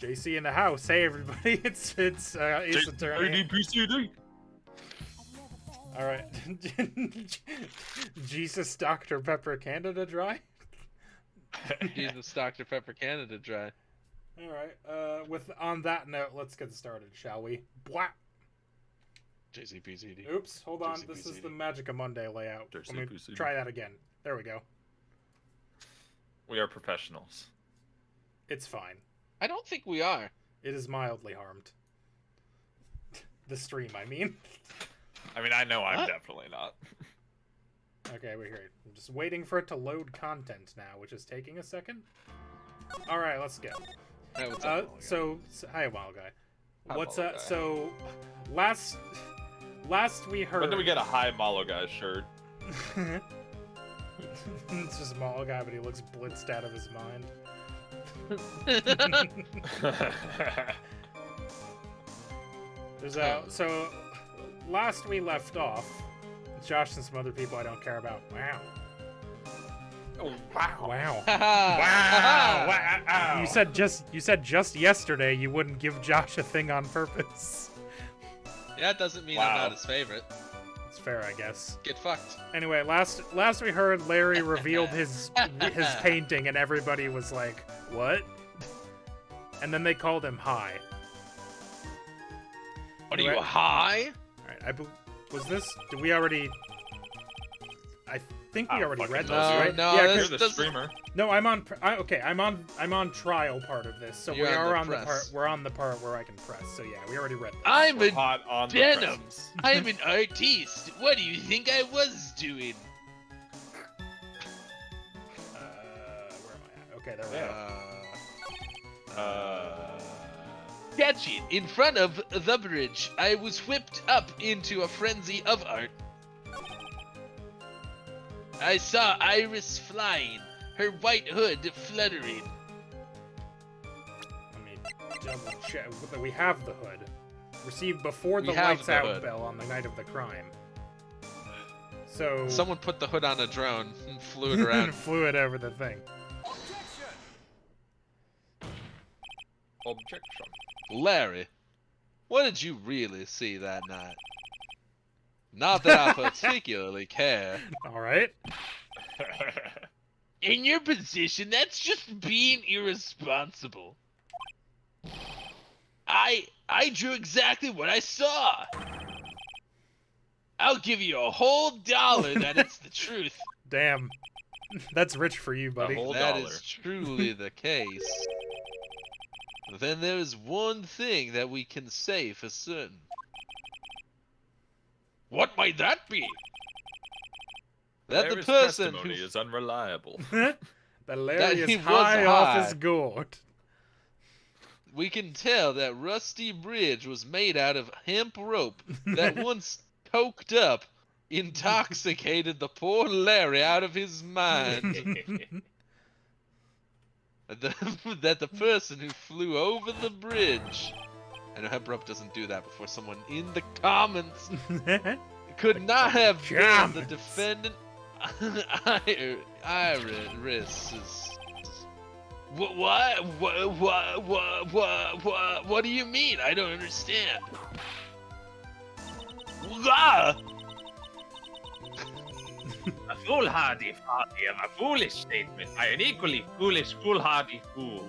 JC in the house. Hey everybody, it's Ace Attorney. ADPCD. All right. Jesus Dr. Pepper Canada Dry. Jesus Dr. Pepper Canada Dry. All right. On that note, let's get started, shall we? Bwah. JCPCD. Oops. Hold on. JCPCD. This is the MagicA Monday layout. Let me JCPCD. try that again. There we go. We are professionals. It's fine. I don't think we are. It is mildly harmed. The stream, I mean. I mean, I know I'm What? definitely not. Okay, we're here. I'm just waiting for it to load content now, which is taking a second. All right, let's go. Hey, what's up, Wild Guy? So hi, Wild Guy. Hi, What's Wild up? Guy. So last we heard. When do we get a Hi Malo Guy shirt? It's just Wild Guy, but he looks blitzed out of his mind. So last we left off, Josh and some other people I don't care about. Wow. Oh, wow. Wow. Wow. Wow. You said just yesterday you wouldn't give Josh a thing on purpose. Yeah, it doesn't mean Wow. I'm not his favorite. It's fair, I guess. Get fucked. Anyway, last we heard Larry revealed his painting and everybody was like, "What?" And then they called him High. What are Anyway- you, high? All right, was this? Did we already? I think we I don't already fucking read this, know. right? No, yeah, this- You're 'cause- the doesn't- streamer. no, I'm on. I'm on trial part of this, so You're we on are the on the press. part. We're on the part where I can press. So yeah, we already read this. I'm We're a hot on the Venom. presses. I'm an artiste. What do you think I was doing? Where am I at? Okay, there we Yeah. go. Catch it! In front of the bridge, I was whipped up into a frenzy of art. I saw Iris flying, her white hood fluttering. Let me double check that we have the hood. Received before We the have lights the out hood. bell on the night of the crime. So Someone put the hood on a drone and flew it around. flew it over the thing. Objection. Larry, what did you really see that night? Not that I particularly care. All right. In your position, that's just being irresponsible. I drew exactly what I saw. I'll give you a whole $1 that it's the truth. Damn. That's rich for you, buddy. whole- That $1. is truly the case. Then there is one thing that we can say for certain. What might that be? That Larry's the person testimony who is unreliable. The Larry he is was high off high. his gourd. we can tell that Rusty Bridge was made out of hemp rope that once coked up, intoxicated the poor Larry out of his mind. That the person who flew over the bridge, I know hemp rope doesn't do that before someone in the comments could not have been the comments. defendant. Iris. What do you mean? I don't understand. Ah! A foolhardy party of a foolish statement by an equally foolish foolhardy fool.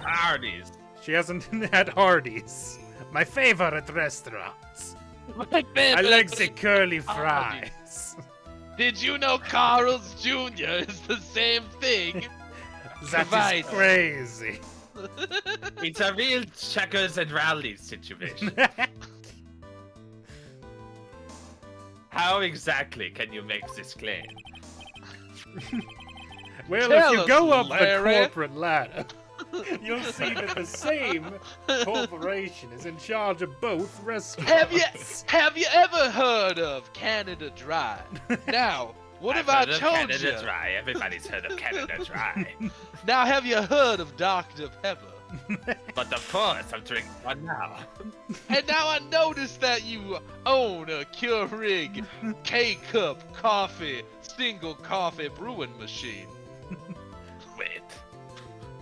Hardy's. She hasn't had Hardee's. My favorite restaurants. My I favorite like the curly Hardee's. fries. Did you know Carl's Jr. is the same thing? That Right. is crazy. It's a real checkers and rallies situation. How exactly can you make this claim? Well, Tell if you us, go up the Larry. corporate ladder, you'll see that the same corporation is in charge of both restaurants. Have you ever heard of Canada Dry? Now, what I've have I heard of told Canada you? Dry. Everybody's heard of Canada Dry. Now, have you heard of Dr. Pepper? But of course, I'm drinking one now. And now I notice that you own a Keurig K-Cup coffee, single coffee brewing machine. Wait.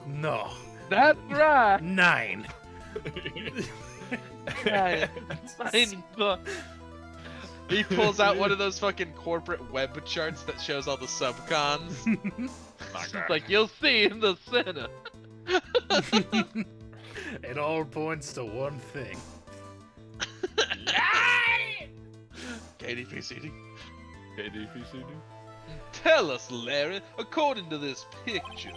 No, That's right. 9. 9 bucks. He pulls out one of those fucking corporate web charts that shows all the subcons. It's like, you'll see in the center. It all points to one thing. KDPCD. KDPCD? Tell us, Larry, according to this picture,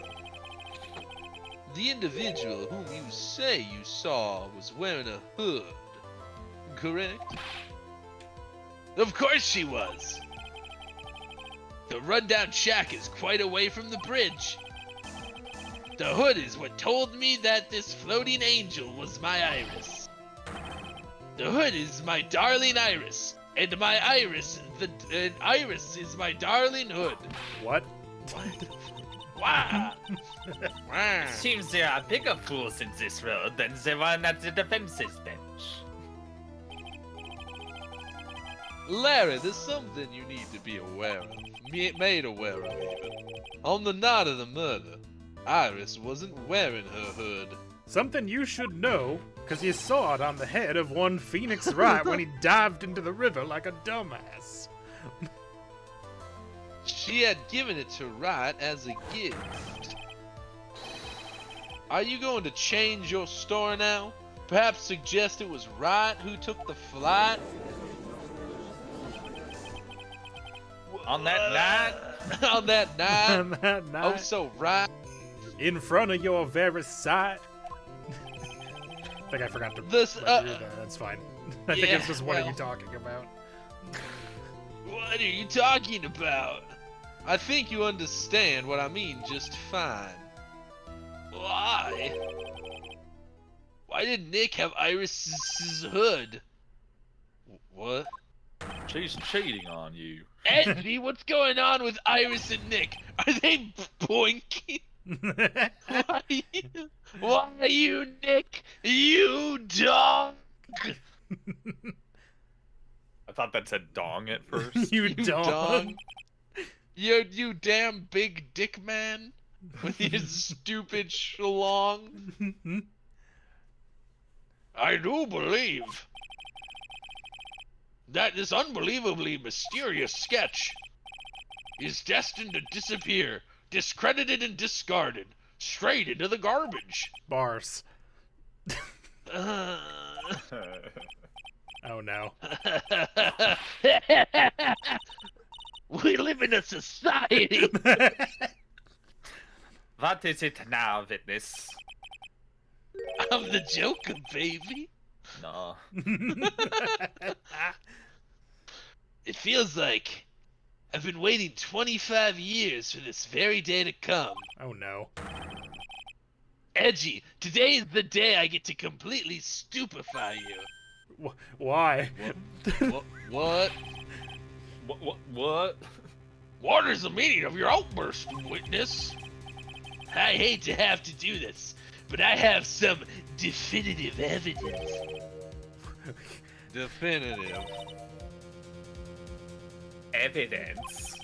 the individual whom you say you saw was wearing a hood, correct? Of course she was. The rundown shack is quite away from the bridge. The hood is what told me that this floating angel was my Iris. The hood is my darling Iris, and my Iris, Iris is my darling hood. What? Wow. Wow. Seems there are bigger fools in this world than the one at the defenses bench. Larry, there's something you need to be aware of. Made aware of, even. On the night of the murder, Iris wasn't wearing her hood. Something you should know, because you saw it on the head of one Phoenix Wright when he dived into the river like a dumbass. She had given it to Wright as a gift. Are you going to change your story now? Perhaps suggest it was Wright who took the flight? On that night, On that night? On that night, Oh, so Wright. in front of your very sight. I think I forgot to This, let you read that. That's fine. I think yeah, it's just what are well. you talking about? What are you talking about? I think you understand what I mean just fine. Why? Why did Nick have Iris's hood? What? She's cheating on you. Edgy, what's going on with Iris and Nick? Are they boinking? Why you, Nick? You dog! I thought that said dong at first. you You dog. You damn big dick man with your stupid schlong. I do believe that this unbelievably mysterious sketch is destined to disappear, discredited and discarded, straight into the garbage. Bars. Uh... Oh no. We live in a society. what is it now, witness? I'm the Joker, baby. Nah. It feels like I've been waiting 25 years for this very day to come. Oh no. Edgy, today is the day I get to completely stupefy you. Why? What? What? What is the meaning of your outburst, witness? I hate to have to do this, but I have some definitive evidence. Definitive. Evidence.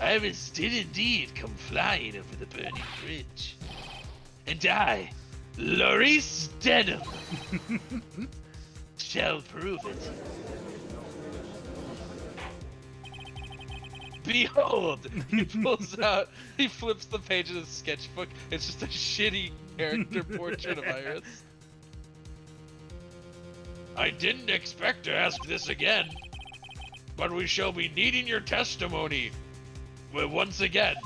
Iris did indeed come flying over the burning bridge. And I, Laurice Denham, shall prove it. Behold! He pulls out, he flips the page of the sketchbook. It's just a shitty character portrait of Iris. I didn't expect to ask this again, but we shall be needing your testimony once again.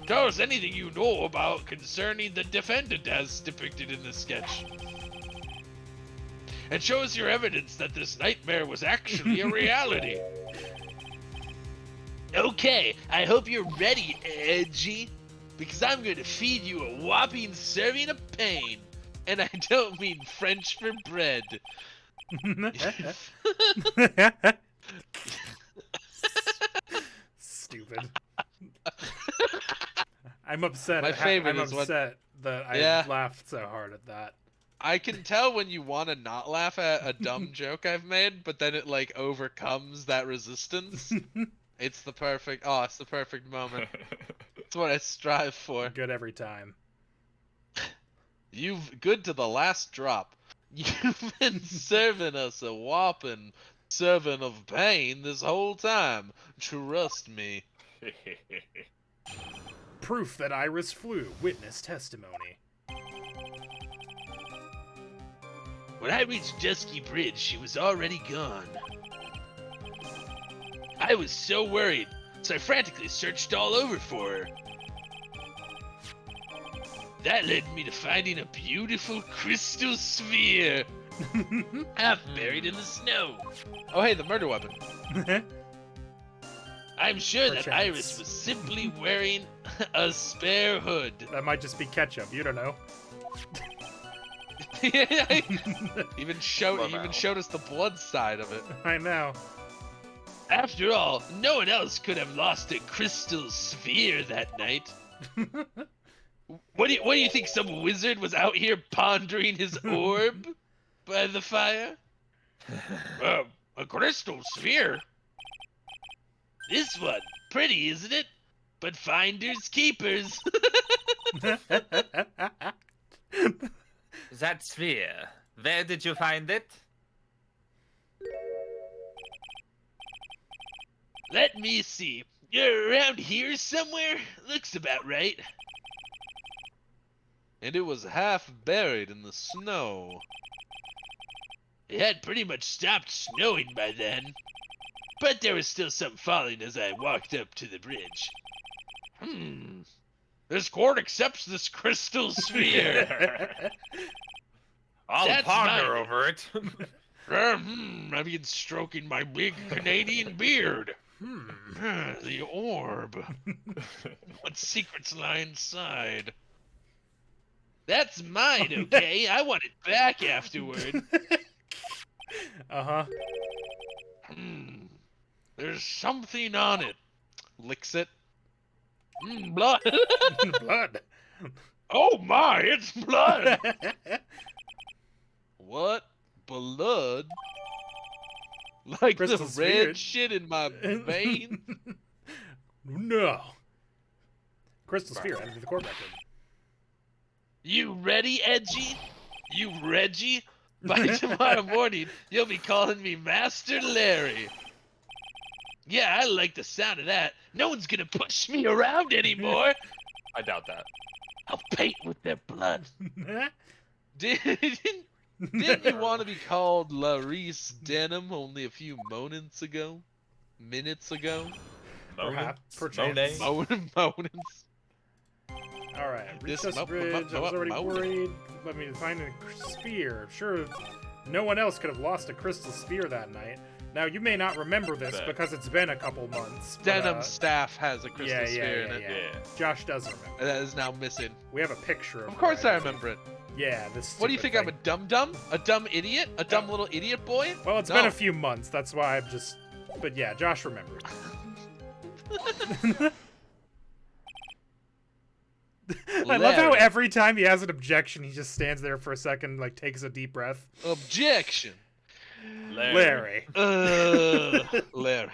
Tell us anything you know about concerning the defendant as depicted in the sketch. And show us your evidence that this nightmare was actually a reality. Okay, I hope you're ready, Edgy, because I'm going to feed you a whopping serving of pain. And I don't mean French for bread. Stupid. I'm upset. My favorite I'm is when- upset that I Yeah. laughed so hard at that. I can tell when you want to not laugh at a dumb joke I've made, but then it like overcomes that resistance. It's the perfect moment. That's what I strive for. Good every time. You've good to the last drop. You've been serving us a whopping 7 of pain this whole time. Trust me. Proof that Iris flew. Witness testimony. When I reached Dusky Bridge, she was already gone. I was so worried, so I frantically searched all over for her. That led me to finding a beautiful crystal sphere, half buried in the snow. Oh hey, the murder weapon. I'm sure that Perchance. Iris was simply wearing a spare hood. That might just be ketchup. You don't know. even showed us the blood side of it. I know. After all, no one else could have lost a crystal sphere that night. What do you think? Some wizard was out here pondering his orb by the fire? A crystal sphere? This one, pretty, isn't it? But finders keepers. That sphere. Where did you find it? Let me see. You're around here somewhere? Looks about right. And it was half buried in the snow. It had pretty much stopped snowing by then. But there was still some falling as I walked up to the bridge. This court accepts this crystal sphere. I'll That's ponder mine. over it. I begin stroking my big Canadian beard. The orb. What secrets lie inside? That's mine, okay? I want it back afterward. Uh-huh. There's something on it. Licks it. Blood. Blood. Oh my, it's blood. What? Blood? Like Crystal the red sphere. shit in my vein? No. Crystal sphere. Enter the court record. You ready, Edgy? You Reggie? By tomorrow morning, you'll be calling me Master Larry. Yeah, I like the sound of that. No one's gonna push me around anymore. I doubt that. I'll paint with their blood. Didn't you want to be called Larice Denham only a few moments ago? Minutes ago? Perhaps. Monet. Moments. Alright, This recess bridge. I was already moment. worried. Let me find a sphere. Sure, no one else could have lost a crystal sphere that night. Now, you may not remember this Bet. because it's been a couple months. But, Denham's staff has a crystal sphere in it. Yeah. Josh does remember. That is now missing. We have a picture of Of course I it. remember it. Yeah, this What do you stupid think? I'm a thing. dum-dum? A dumb idiot? A dumb little idiot boy? Well, it's No. been a few months. That's why I'm just... But yeah, Josh remembered. I love how Larry. every time he has an objection, he just stands there for a second, like, takes a deep breath. Objection. Larry. Larry.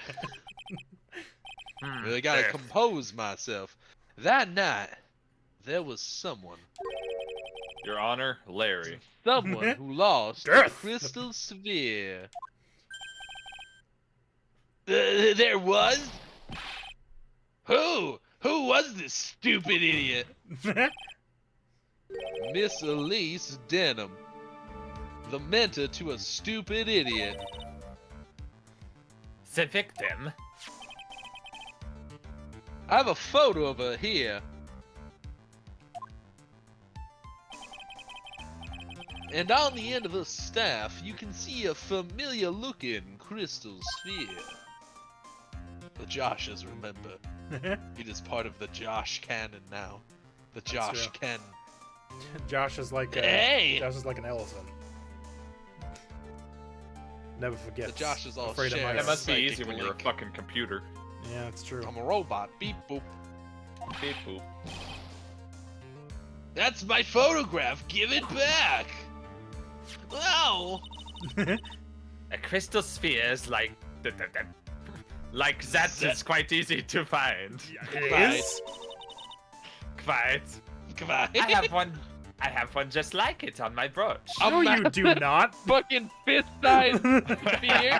Hmm, Really gotta there. compose myself. That night, there was someone. Your Honor, Larry. Someone who lost a Death. crystal sphere. There was? Who? Who was this stupid idiot? Miss Elise Denham. The mentor to a stupid idiot. The victim. I have a photo of her here. And on the end of her staff, you can see a familiar looking crystal sphere. The Joshes remember. It is part of the Josh canon now. The Josh true. canon. Josh is like Hey! Josh is like an elephant. Never forgets. The Josh is all Afraid of shared. heights. That must be Psychic easy when you're a link. fucking computer. Yeah, it's true. I'm a robot. Beep boop. Beep boop. That's my photograph. Give it back. Wow. A crystal sphere is like like that is quite easy to find. It Right. is? Quite. Goodbye. I have one. I have one just like it on my brooch. No, you do not. Fucking fist-sized sphere.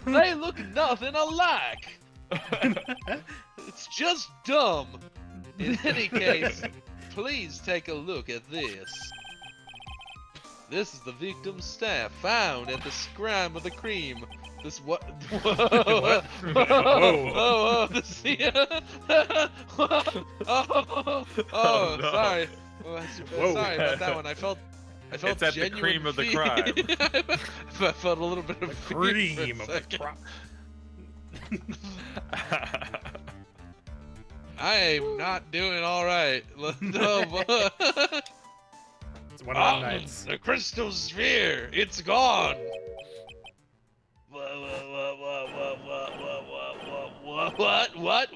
They look nothing alike. It's just dumb. In any case, please take a look at this. This is the victim's staff found at the Scram of the Cream. This what? Whoa! Whoa! This oh, no. sorry. Whoa. Sorry about that one. I felt It's at the genuine cream of the fear. crime. I felt a little bit of fear for a Cream of the second. crop. I am not doing all right. No, It's one of the nights. the crystal sphere, it's gone. What? What?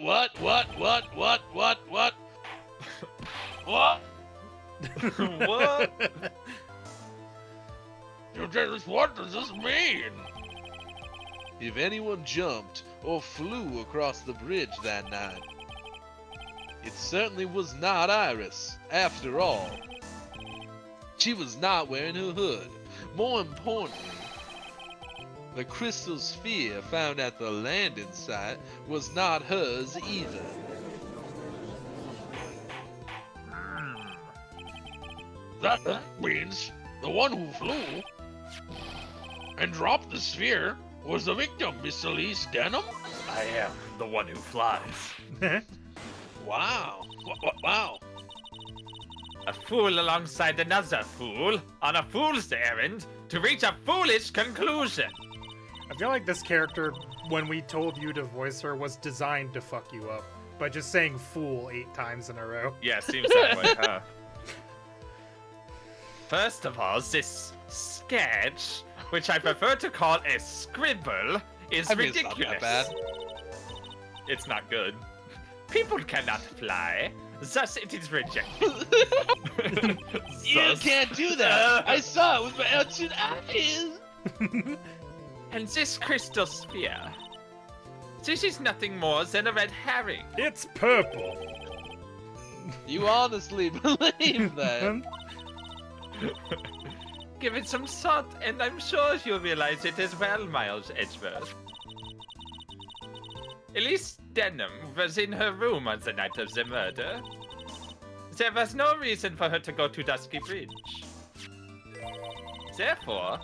What? What does this mean? If anyone jumped or flew across the bridge that night, it certainly was not Iris. After all, she was not wearing her hood. More importantly, the crystal sphere found at the landing site was not hers either. That means the one who flew and dropped the sphere was the victim, Miss Elise Denham? I am the one who flies. Wow. Wow. A fool alongside another fool on a fool's errand to reach a foolish conclusion. I feel like this character, when we told you to voice her, was designed to fuck you up by just saying fool 8 times in a row. Yeah, seems that way, huh? First of all, this sketch, which I prefer to call a scribble, is I mean, it's not ridiculous. that bad. It's not good. People cannot fly, thus it is rejected. You can't do that. I saw it with my own eyes. And this crystal sphere, this is nothing more than a red herring. It's purple. You honestly believe that? Give it some thought, and I'm sure you'll realize it as well, Miles Edgeworth. Elise Denham was in her room on the night of the murder. There was no reason for her to go to Dusky Bridge. Therefore,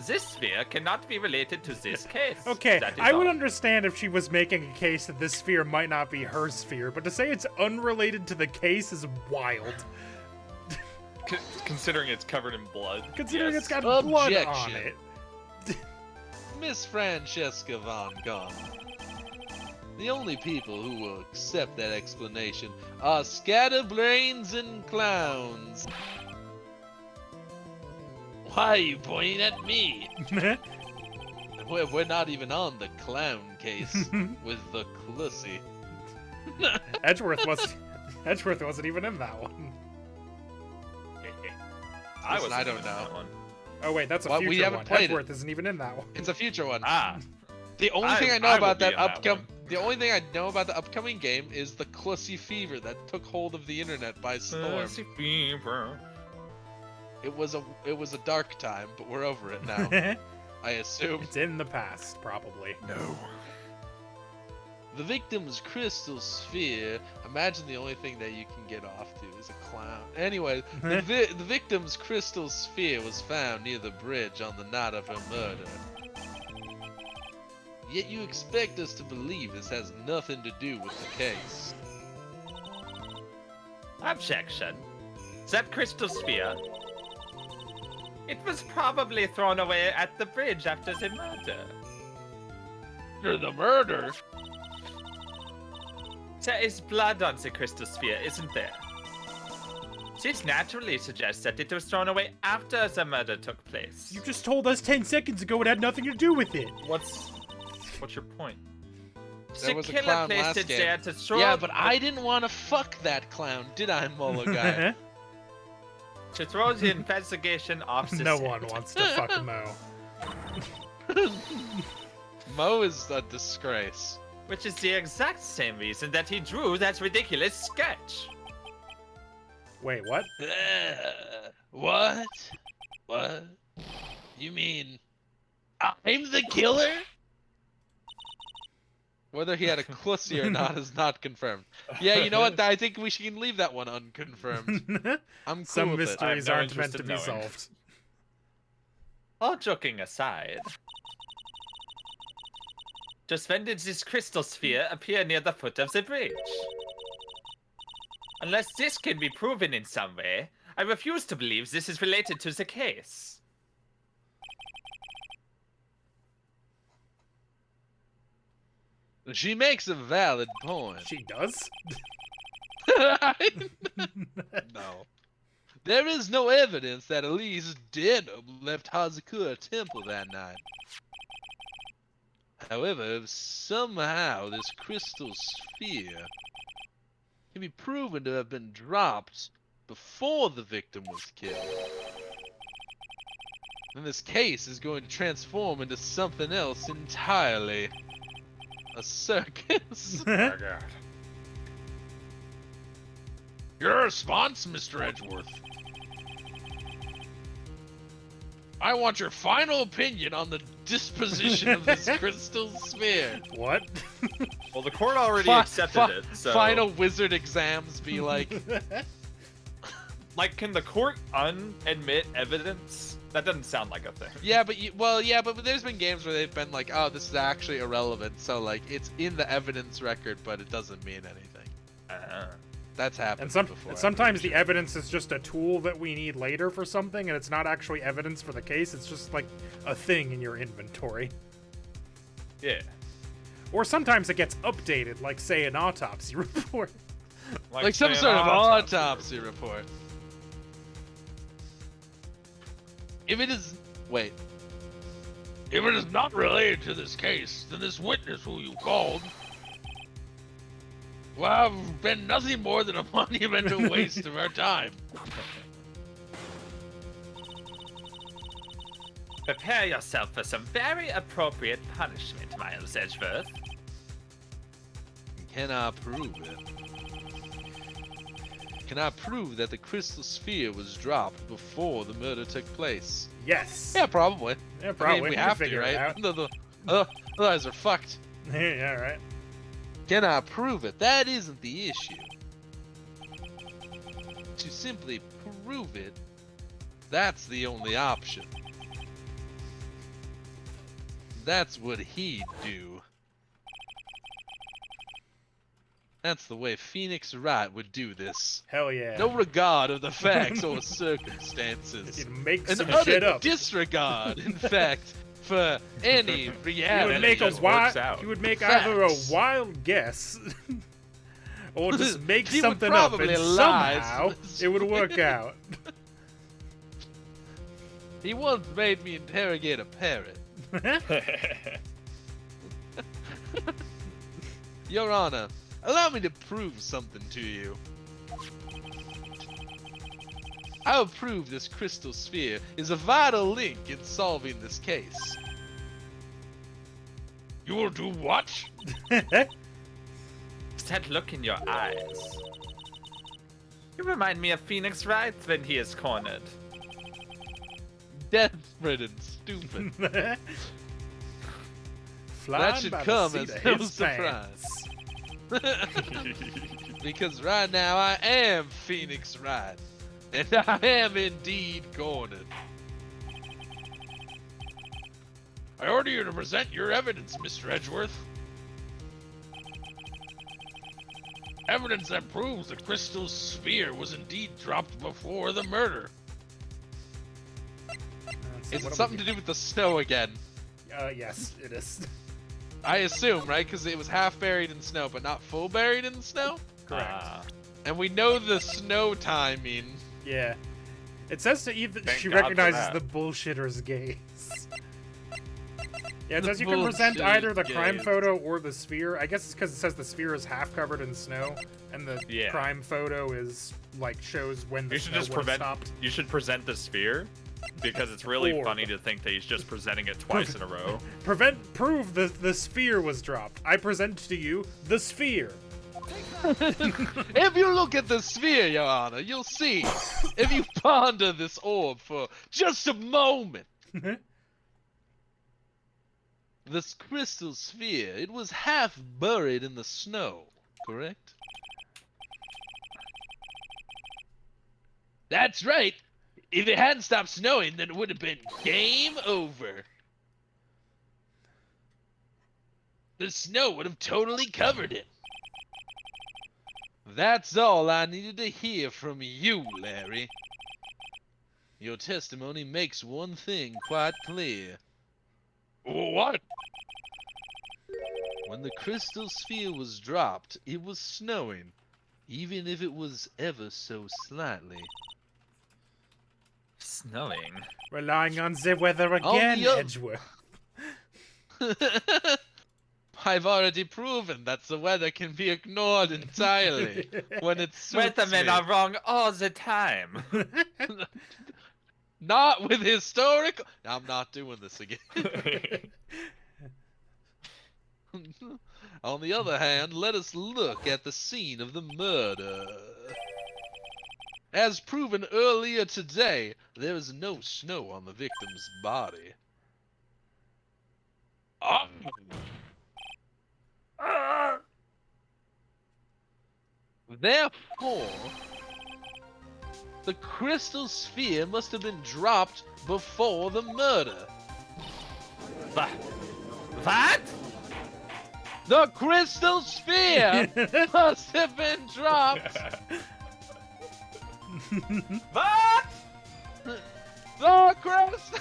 this sphere cannot be related to this case. Okay, That is I would all. understand if she was making a case that this sphere might not be her sphere, but to say it's unrelated to the case is wild. Considering it's covered in blood. Considering yes. it's got blood on Objection. it. Miss Francesca Von Gogh. The only people who will accept that explanation are scatterbrains and clowns. Why are you pointing at me? We're not even on the clown case with the Clussy. Edgeworth wasn't even in that one. I Listen, was. I don't know. One. Oh wait, that's a Well, we future haven't one. played it. Edgeworth isn't even in that one. It's a future one. Ah, The only I- thing I know I will about be that in that upcoming, one. the only thing I know about the upcoming game is the Clussy fever that took hold of the internet by storm. fever. It was a dark time, but we're over it now. I assume. It's in the past, probably. No. The victim's crystal sphere. Imagine the only thing that you can get off to is a clown. Anyway, the victim's crystal sphere was found near the bridge on the night of her murder. Yet you expect us to believe this has nothing to do with the case. Objection. That crystal sphere. It was probably thrown away at the bridge after the murder. After the murder? There is blood on the crystal sphere, isn't there? This naturally suggests that it was thrown away after the murder took place. You just told us 10 seconds ago it had nothing to do with it. What's your point? There The was a killer clown placed last it game. there to throw Yeah, but I didn't want to fuck that clown, did I, Mullah guy? to throw the investigation off the No scent. one wants to fuck Mo. Mo is a disgrace. Which is the exact same reason that he drew that ridiculous sketch. Wait, what? What? What? You mean I'm the killer? Whether he had a pussy or not is not confirmed. Yeah, you know what? I think we can leave that one unconfirmed. I'm cool Some with it. mysteries no aren't meant interest to in be knowing. solved. All joking aside, just when did this crystal sphere appear near the foot of the bridge? Unless this can be proven in some way, I refuse to believe this is related to the case. She makes a valid point. She does? No. There is no evidence that Elise Denham left Hazakura Temple that night. However, if somehow this crystal sphere can be proven to have been dropped before the victim was killed, then this case is going to transform into something else entirely. A circus. Oh my god. Your response, Mr. Edgeworth. I want your final opinion on the disposition of this crystal sphere. What? Well, the court already Fi- accepted fi- it, so... Final wizard exams be like, Like, can the court unadmit evidence? That doesn't sound like a thing. yeah, but but there's been games where they've been like, oh, this is actually irrelevant, so like it's in the evidence record, but it doesn't mean anything. That's happened before. And sometimes the evidence is just a tool that we need later for something, and it's not actually evidence for the case. It's just like a thing in your inventory. Yeah. Or sometimes it gets updated, like say an autopsy report. Like some say sort an of autopsy report. If it is, wait. If it is not related to this case, then this witness who you called will have been nothing more than a monumental waste of our time. Prepare yourself for some very appropriate punishment, Miles Edgeworth. Cannot prove it. Cannot prove that the crystal sphere was dropped before the murder took place. Yes. Yeah, probably. Yeah, probably. I mean, we can have to, figure it right? out. Otherwise, we're fucked. Yeah, right. Cannot prove it. That isn't the issue. To simply prove it, that's the only option. That's what he'd do. That's the way Phoenix Wright would do this. Hell yeah. No regard of the facts or circumstances. He'd make An some utter shit up. disregard, in fact, for any He reality. would make a just works wild. out. He would make either a Facts. wild guess, or just make He would something up, and probably lie somehow to this it would work out. He once made me interrogate a parrot. Your Honor, allow me to prove something to you. I'll prove this crystal sphere is a vital link in solving this case. You will do what? That look in your eyes. You remind me of Phoenix Wright when he is cornered. Desperate and stupid. Flying That should by the come seat as of no his surprise. pants. Because right now I am Phoenix Wright. And I am indeed cornered. I order you to present your evidence, Mr. Edgeworth. Evidence that proves the crystal sphere was indeed dropped before the murder. Is it something to do with the snow again? Yes, it is. I assume, right? Because it was half buried in snow, but not full buried in snow? Correct. And we know the snow timing. Yeah. It says to either Thank she God for recognizes that. the bullshitter's gaze. Yeah, it The says you can present bullshitter's either the crime gaze. photo or the sphere. I guess it's because it says the sphere is half covered in snow, and the Yeah. crime photo is like shows when the You should snow just would have prevent. stopped. You should present the sphere, because it's really Or- funny to think that he's just presenting it twice in a row. Prove the sphere was dropped. I present to you the sphere. If you look at the sphere, Your Honor, you'll see. If you ponder this orb for just a moment. This crystal sphere, it was half buried in the snow, correct? That's right. If it hadn't stopped snowing, then it would have been game over. The snow would have totally covered it. That's all I needed to hear from you, Larry. Your testimony makes one thing quite clear. What? When the crystal sphere was dropped, it was snowing, even if it was ever so slightly. Snowing. Relying on the weather again, Edgeworth. I've already proven that the weather can be ignored entirely when it suits Weathermen me. are wrong all the time. Not with historical. I'm not doing this again. On the other hand, let us look at the scene of the murder. As proven earlier today, there is no snow on the victim's body. Therefore, the crystal sphere must have been dropped before the murder. What? The crystal sphere must have been dropped. What? The crystal.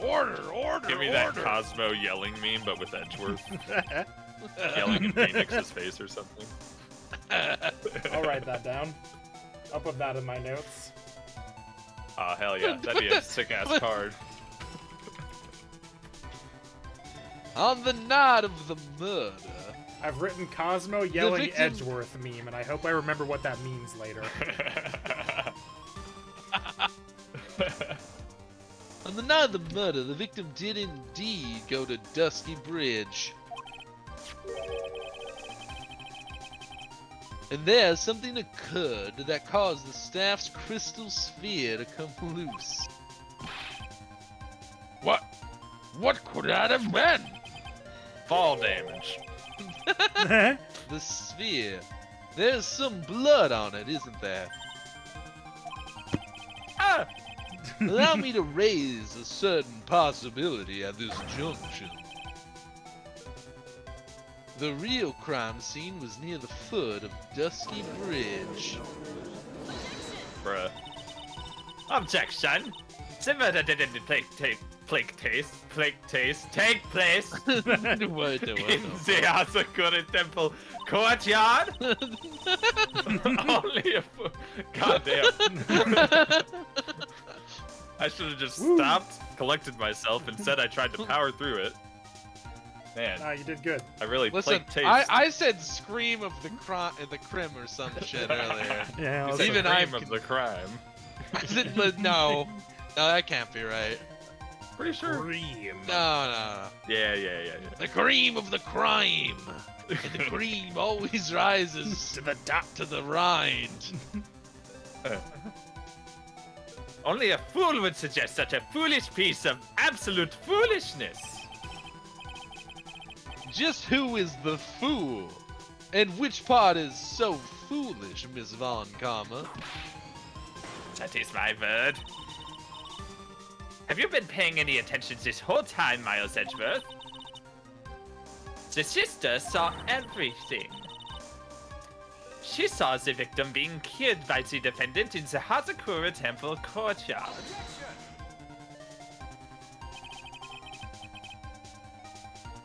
Order. Give me that Cosmo yelling meme, but with Edgeworth. Yelling in Phoenix's face or something. I'll write that down. I'll put that in my notes. Oh, hell yeah. That'd be a sick-ass card. On the night of the murder, I've written Cosmo yelling victim- Edgeworth meme, and I hope I remember what that means later. on the night of the murder, the victim did indeed go to Dusky Bridge. And there, something occurred that caused the staff's crystal sphere to come loose. What could that have been? Fall damage. The sphere. There's some blood on it, isn't there? Ah! Allow me to raise a certain possibility at this junction. The real crime scene was near the foot of Dusky Bridge. Bruh. Objection. The murder didn't take place Wait. in the Asakura Temple courtyard. Only a goddamn. I should have just stopped, collected myself, and said I tried to power through it. Man, You did good. I really Listen, played taste. I said scream of the crim or some shit earlier. Yeah, You I'll said even cream I've- of the crime. I said, but no, that can't be right. Pretty sure. Cream. No. Yeah. The cream of the crime. And the cream always rises To the top. to the rind. Only a fool would suggest such a foolish piece of absolute foolishness. Just who is the fool? And which part is so foolish, Miss Von Karma? That is my word. Have you been paying any attention this whole time, Miles Edgeworth? The sister saw everything. She saw the victim being killed by the defendant in the Hazakura Temple courtyard.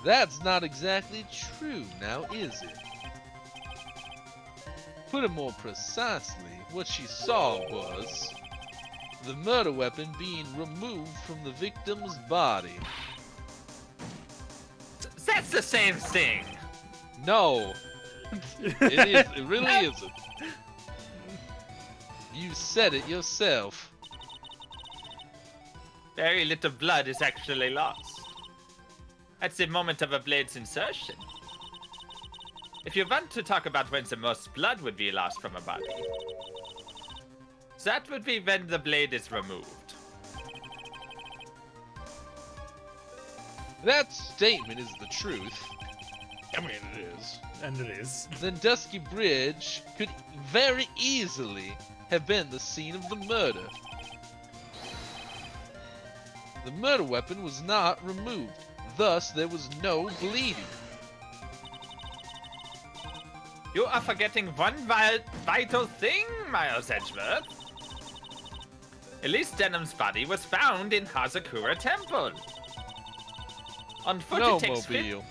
That's not exactly true now, is it? Put it more precisely, what she saw was the murder weapon being removed from the victim's body. That's the same thing. No, it really isn't. You said it yourself. Very little blood is actually lost. at the moment of a blade's insertion. If you want to talk about when the most blood would be lost from a body, that would be when the blade is removed. That statement is the truth. I mean, it is. And it is. Then Dusky Bridge could very easily have been the scene of the murder. The murder weapon was not removed, thus there was no bleeding. You are forgetting one vital thing, Miles Edgeworth. Elise Denham's body was found in Hazakura Temple. On foot it takes Snowmobile.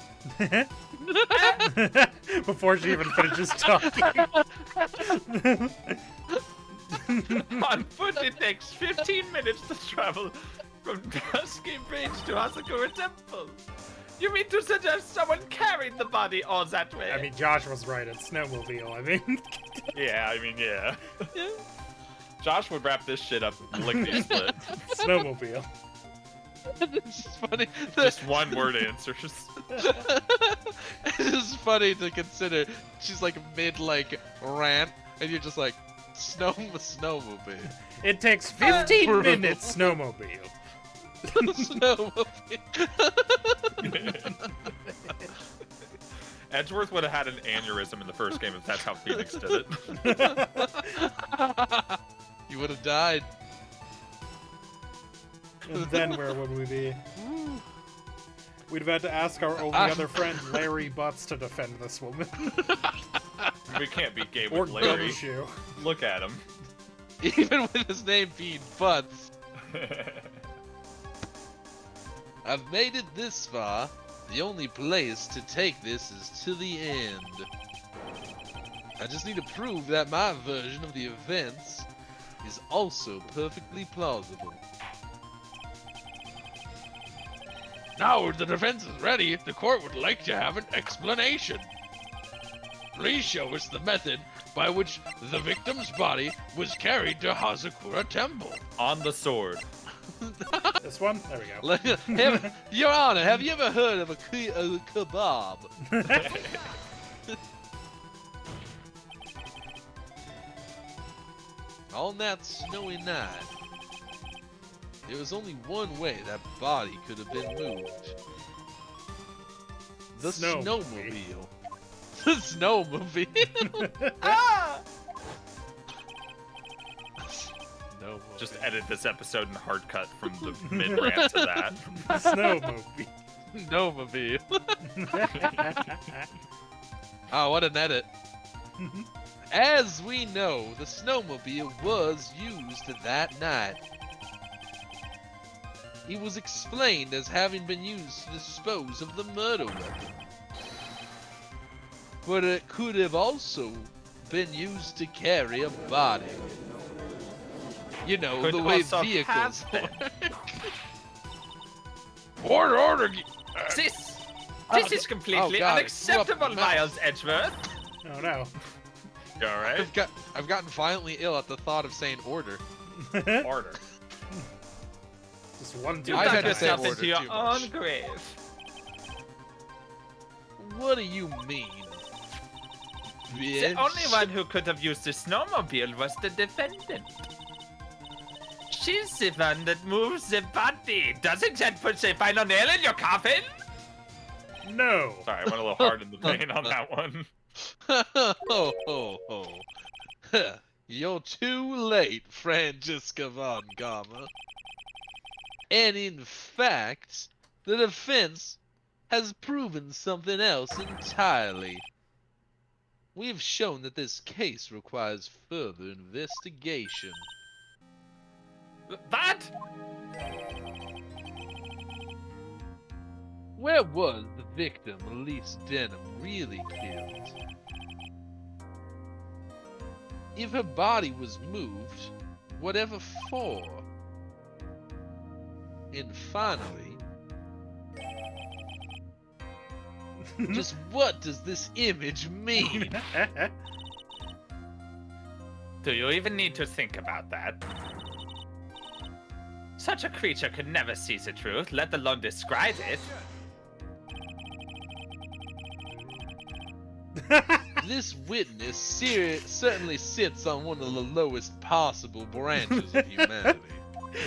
Before she even finishes talking. On foot it takes 15 minutes to travel from Dusky Bridge to Hazakura Temple. You mean to suggest someone carried the body all that way? I mean, Josh was right. It's Snowmobile. I mean, Yeah, I mean, yeah. Josh would wrap this shit up lickety split. Snowmobile. It's just funny. Just one word answers. It's just funny to consider. She's like mid rant, and you're just like snowmobile. It takes 15 minutes. Snowmobile. Snowmobile. Edgeworth would have had an aneurysm in the first game if that's how Phoenix did it. You would have died. And then where would we be? We'd have had to ask our only other friend, Larry Butts, to defend this woman. We can't be gay Or with Larry. Gumshoe. Look at him. Even with his name being Butts. I've made it this far. The only place to take this is to the end. I just need to prove that my version of the events is also perfectly plausible. Now the defense is ready, the court would like to have an explanation. Please show us the method by which the victim's body was carried to Hazakura Temple. On the sword. This one? There we go. Your Honor, have you ever heard of a kebab? On that snowy night, there was only one way that body could have been moved. The snowmobile. The snowmobile. Ah! Snowmobile. Just edit this episode and hard cut from the mid rant to that. Snowmobile. Snowmobile. Oh, what an edit. As we know, the snowmobile was used that night. It was explained as having been used to dispose of the murder weapon. But it could have also been used to carry a body. You know, Could the way also vehicles have been. work. Order! This is completely Oh, God, unacceptable, it blew up my mouth. Miles Edgeworth. Oh no. You alright? I've gotten violently ill at the thought of saying order. Order. Just one, You two, I've got had to say yourself order into your too much. own grave. What do you mean? The Bitch? only one who could have used the snowmobile was the defendant. She's the one that moves the body. Doesn't that put a final nail in your coffin? No. Sorry, I went a little hard in the paint on that one. Ho ho ho. You're too late, Francesca von Gama. And in fact, the defense has proven something else entirely. We've shown that this case requires further investigation. What? Where was the victim, Elise Denham, really killed? If her body was moved, whatever for? And finally, just what does this image mean? Do you even need to think about that? Such a creature could never see the truth, let alone describe it. This witness certainly sits on one of the lowest possible branches of humanity.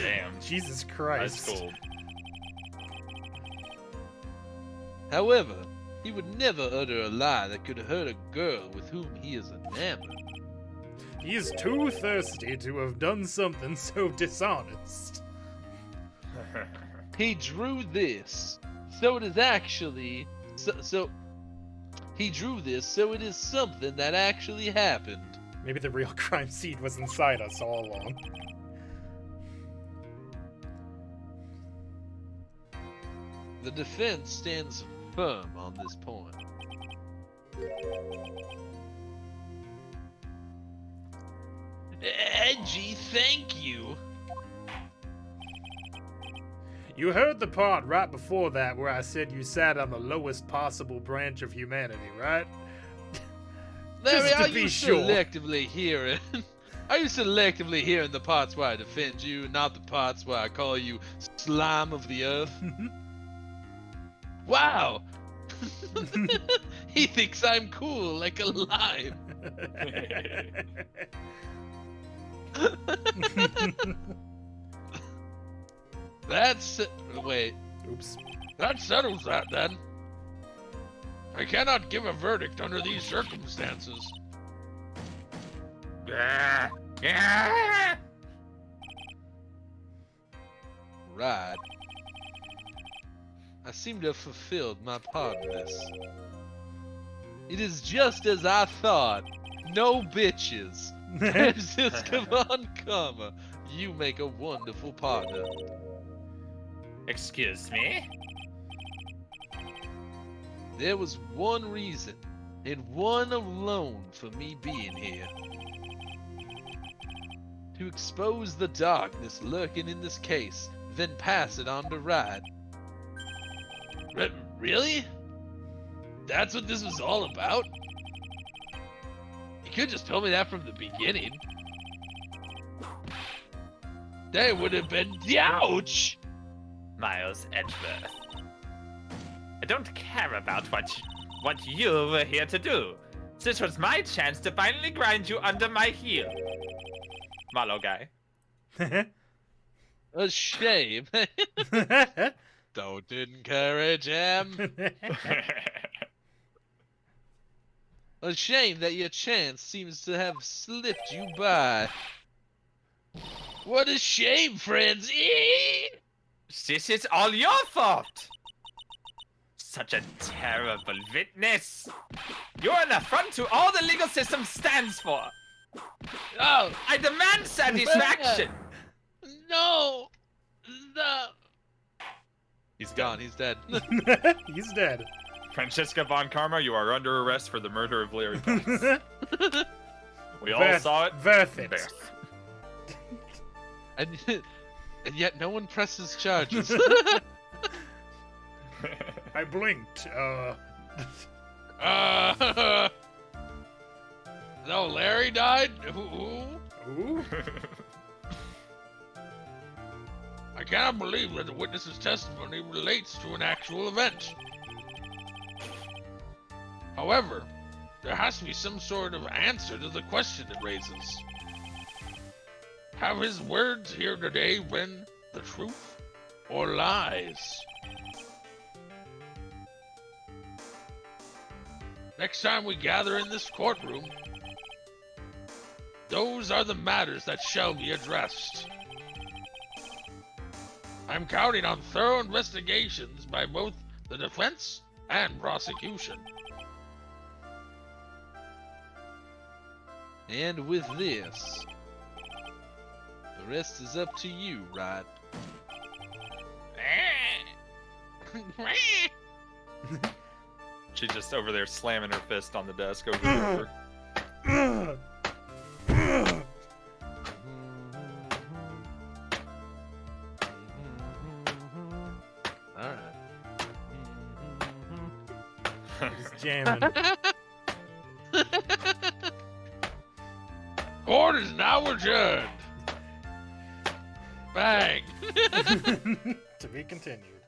Damn. Jesus That's Christ. cool. However, he would never utter a lie that could hurt a girl with whom he is enamored. He is too thirsty to have done something so dishonest. He drew this, so it is actually he drew this, so it is something that actually happened. Maybe the real crime seed was inside us all along. The defense stands firm on this point. Edgy, thank you. You heard the part right before that where I said you sat on the lowest possible branch of humanity, right? Larry, Just to are be you sure. selectively hearing? Are you selectively hearing the parts where I defend you, not the parts where I call you slime of the earth? Wow! He thinks I'm cool, like a lime. Wait. Oops. That settles that then. I cannot give a verdict under these circumstances. Right. I seem to have fulfilled my part in this. It is just as I thought. No bitches. Francisco Von Karma. You make a wonderful partner. Excuse me? There was one reason, and one alone, for me being here. To expose the darkness lurking in this case, then pass it on to Ride. Really? That's what this was all about? You could just told me that from the beginning. That would have been ouch! Miles Edgeworth. I don't care about what you were here to do. This was my chance to finally grind you under my heel. Marlowe guy. A shame. Don't encourage him. A shame that your chance seems to have slipped you by. What a shame, friends. This is all your fault. Such a terrible witness. You're an affront to all the legal system stands for. Oh, I demand satisfaction. no. He's gone. He's dead. He's dead. Francisca Von Karma, you are under arrest for the murder of Larry Price. We all saw it. Worth it. Beth. And yet no one presses charges. I blinked. No, Larry died? Ooh. Ooh. I cannot believe that the witness's testimony relates to an actual event. However, there has to be some sort of answer to the question it raises. Have his words here today been the truth or lies? Next time we gather in this courtroom, those are the matters that shall be addressed. I'm counting on thorough investigations by both the defense and prosecution. And with this, the rest is up to you, Rod. She's just over there slamming her fist on the desk over and over. Alright. He's jamming. Court is now adjourned. Bang. To be continued.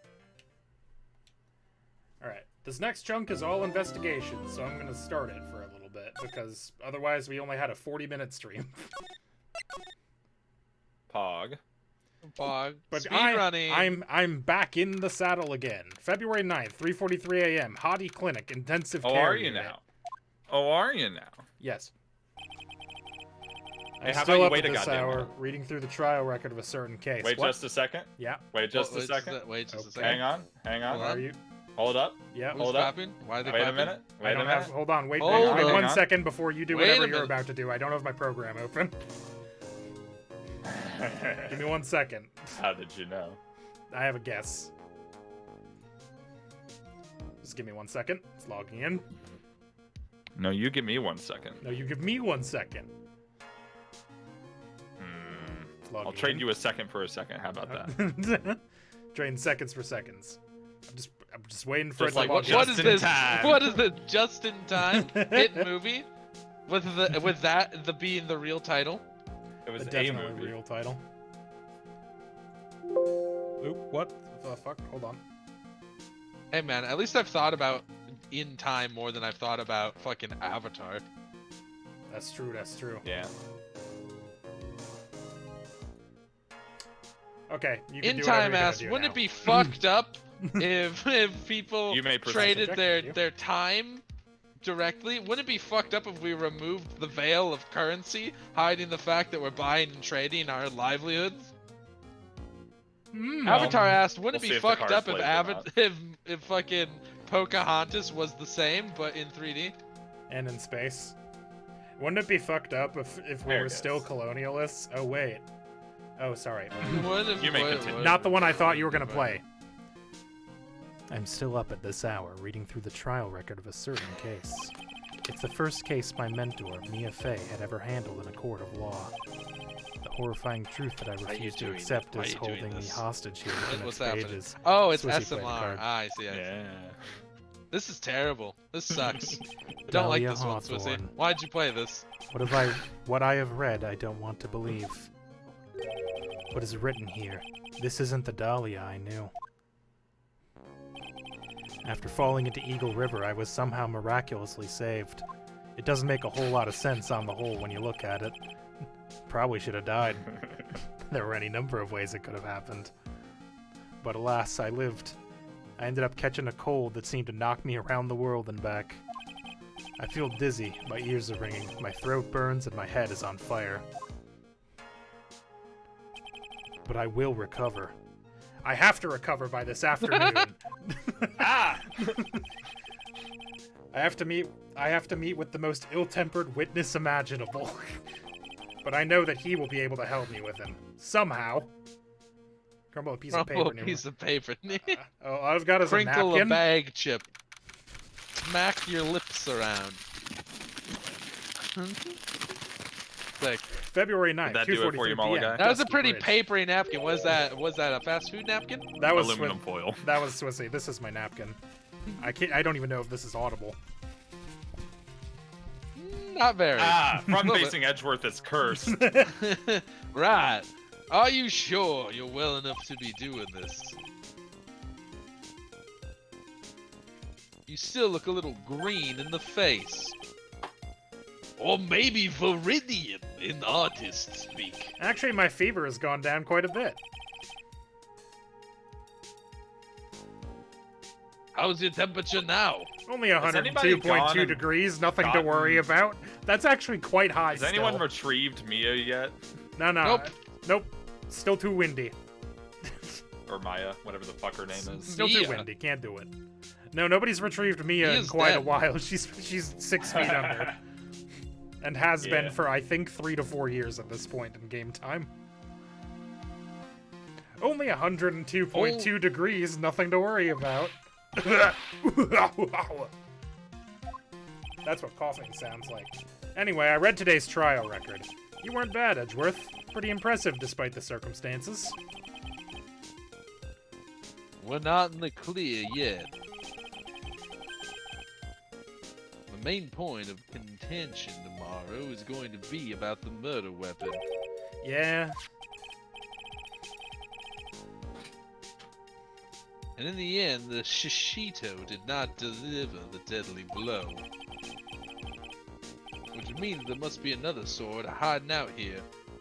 Alright. This next chunk is all investigation, so I'm gonna start it for a little bit, because otherwise we only had a 40-minute stream. Pog. Fog. But Speed running. I'm back in the saddle again. February 9th, 3:43 a.m. Hottie Clinic, intensive care. Oh, are you unit. now? Oh, are you now? Yes. Hey, I'm how still about you up wait at a this goddamn hour, minute? reading through the trial record of a certain case. Wait What? just a second. Yeah. Wait just a second. Wait just a Okay. second. Hang on. Hang on. Hold Where on. are you? Hold up. Yeah. Who's Hold up. clapping? Why are they Wait a clapping? minute. I Wait a don't minute. have. Hold on. Wait. Hold Wait on. 1 second before you do Wait a whatever you're minute. about to do. I don't have my program open. Give me 1 second. How did you know? I have a guess. Just give me 1 second. It's logging in. No, you give me 1 second. No, you give me 1 second. It's logging I'll trade in. you a second for a second. How about that? Trading seconds for seconds. I'm just waiting for Just it like to log in. What is Just in this? time. What is the just in time hit movie? With that being the real title? It was The a definitely movie. real title. Oop, what the fuck? Hold on. Hey man, at least I've thought about in time more than I've thought about fucking Avatar. That's true, that's true. Yeah. Okay, you can In do time whatever you're asks, gonna do wouldn't now. it be fucked up if people You may proceed. traded Thank you. their time directly? Wouldn't it be fucked up if we removed the veil of currency, hiding the fact that we're buying and trading our livelihoods? Avatar asked, wouldn't we'll it see be if the fucked cards up if played or if fucking Pocahontas was the same but in 3D? And in space. Wouldn't it be fucked up if we There were it still is. colonialists? Oh, wait. Oh, sorry. You may continue. Not the one I thought you were gonna play. I'm still up at this hour, reading through the trial record of a certain case. It's the first case my mentor, Mia Fey, had ever handled in a court of law. The horrifying truth that I you refuse to doing accept it? Why is are you doing holding me this? hostage here for the What's next happening? pages. Oh, it's Swissy played the SMR. card. Ah, I see. Yeah. This is terrible. This sucks. I don't like Dahlia this one, Swissy. Hawthorne. Why'd you play this? What I have read, I don't want to believe. What is written here? This isn't the Dahlia I knew. After falling into Eagle River, I was somehow miraculously saved. It doesn't make a whole lot of sense on the whole when you look at it. Probably should have died. There were any number of ways it could have happened. But alas, I lived. I ended up catching a cold that seemed to knock me around the world and back. I feel dizzy, my ears are ringing, my throat burns, and my head is on fire. But I will recover. I have to recover by this afternoon. Ah! I have to meet with the most ill-tempered witness imaginable. But I know that he will be able to help me with him. Somehow. Crumble a piece of paper near me. piece of paper. Oh, all I've got is a Crinkle napkin. a bag chip. Smack your lips around. Sick. February 9th, Did that do it for 2:43 you, Mala p.m. guy? That was a Dusty pretty Bridge. papery napkin. Was that a fast food napkin? That was Aluminum foil. That was Swissy. This is my napkin. I don't even know if this is audible. Not very. Ah, front Little facing Edgeworth is cursed. Right. Are you sure you're well enough to be doing this? You still look a little green in the face. Or maybe Viridian in artist speak. Actually, my fever has gone down quite a bit. How's your temperature now? Only Has anybody gone 102.2 and degrees, nothing to gotten- worry about. That's actually quite high Has anyone still. retrieved Mia yet? No. Nope. Nope. Still too windy. Or Maya, whatever the fuck her name is. Still too Mia. windy. Can't do it. No, nobody's retrieved Mia in Mia's quite a dead. while. She's 6 feet under. And has been Yeah. for, I think, 3 to 4 years at this point in game time. Only 102.2 degrees, nothing to worry about. That's what coughing sounds like. Anyway, I read today's trial record. You weren't bad, Edgeworth. Pretty impressive despite the circumstances. We're not in the clear yet. The main point of contention tomorrow is going to be about the murder weapon. Yeah. And in the end, the Shishito did not deliver the deadly blow. Which means there must be another sword hiding out here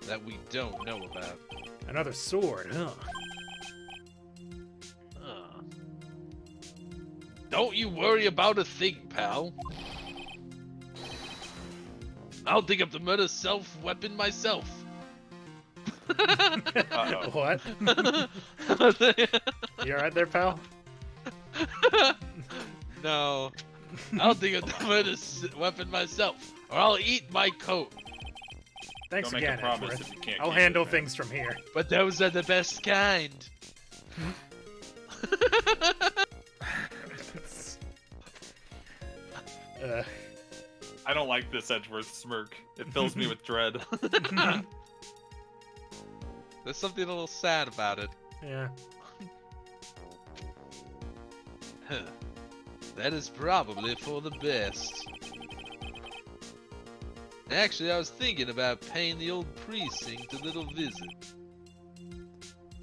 that we don't know about. Another sword, huh? Don't you worry about a thing, pal. I'll dig up the murder self-weapon myself. Uh-oh. What? You alright there, pal? No. I'll dig up the murder weapon myself, or I'll eat my coat. Thanks Don't make a again, promise Edgeworth. if you can't I'll keep it, handle man. things from here. But those are the best kind. I don't like this Edgeworth smirk. It fills me with dread. There's something a little sad about it. Yeah. That is probably for the best. Actually, I was thinking about paying the old precinct a little visit.